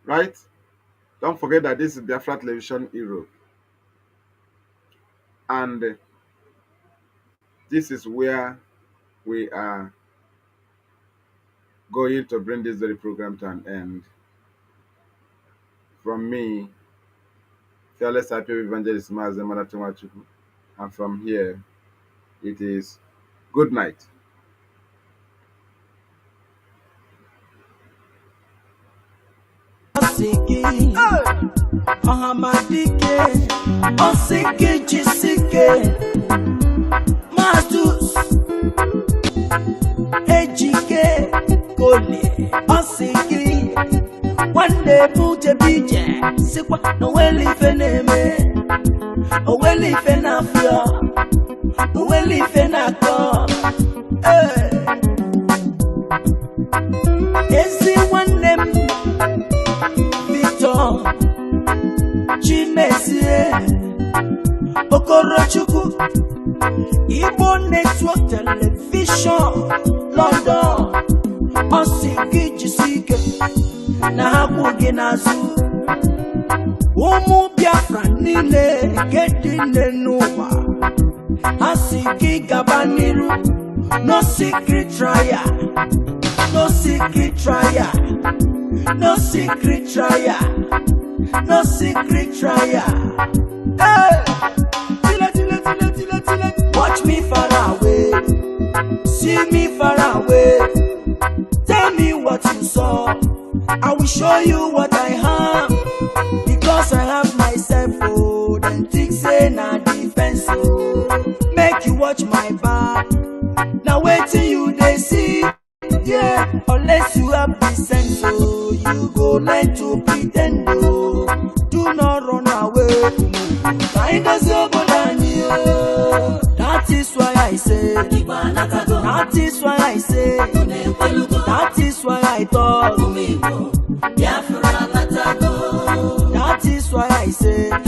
Right? Don't forget that this is Biafra Television Europe. And this is where we are going to bring this very program to an end. From me, Fearless IPOB Evangelist Mazi Manatunwachuku. And from here, it is good night. Wande buje bije sikwa no weli feneme o weli fenafia o weli fenako ezi wande Victor Chimezie Okorochukwu Igbo Network Television London Osiki Jisike na hapu gị n'azụ ụmụ Biafra niile kedị n'ụwa ha si gị gaba n'iru no secret trial no secret trial no secret trial no secret trial hey watch me far away see me far away tell me what you saw I will show you what I have because I have myself. Oh, then think say na defense. Oh, make you watch my back. Now wait till you they see there unless you have the sense. Oh, you go learn to pretend. Oh, do not run away. That is why I say. That is why I say. That is why I thought. That is why I say.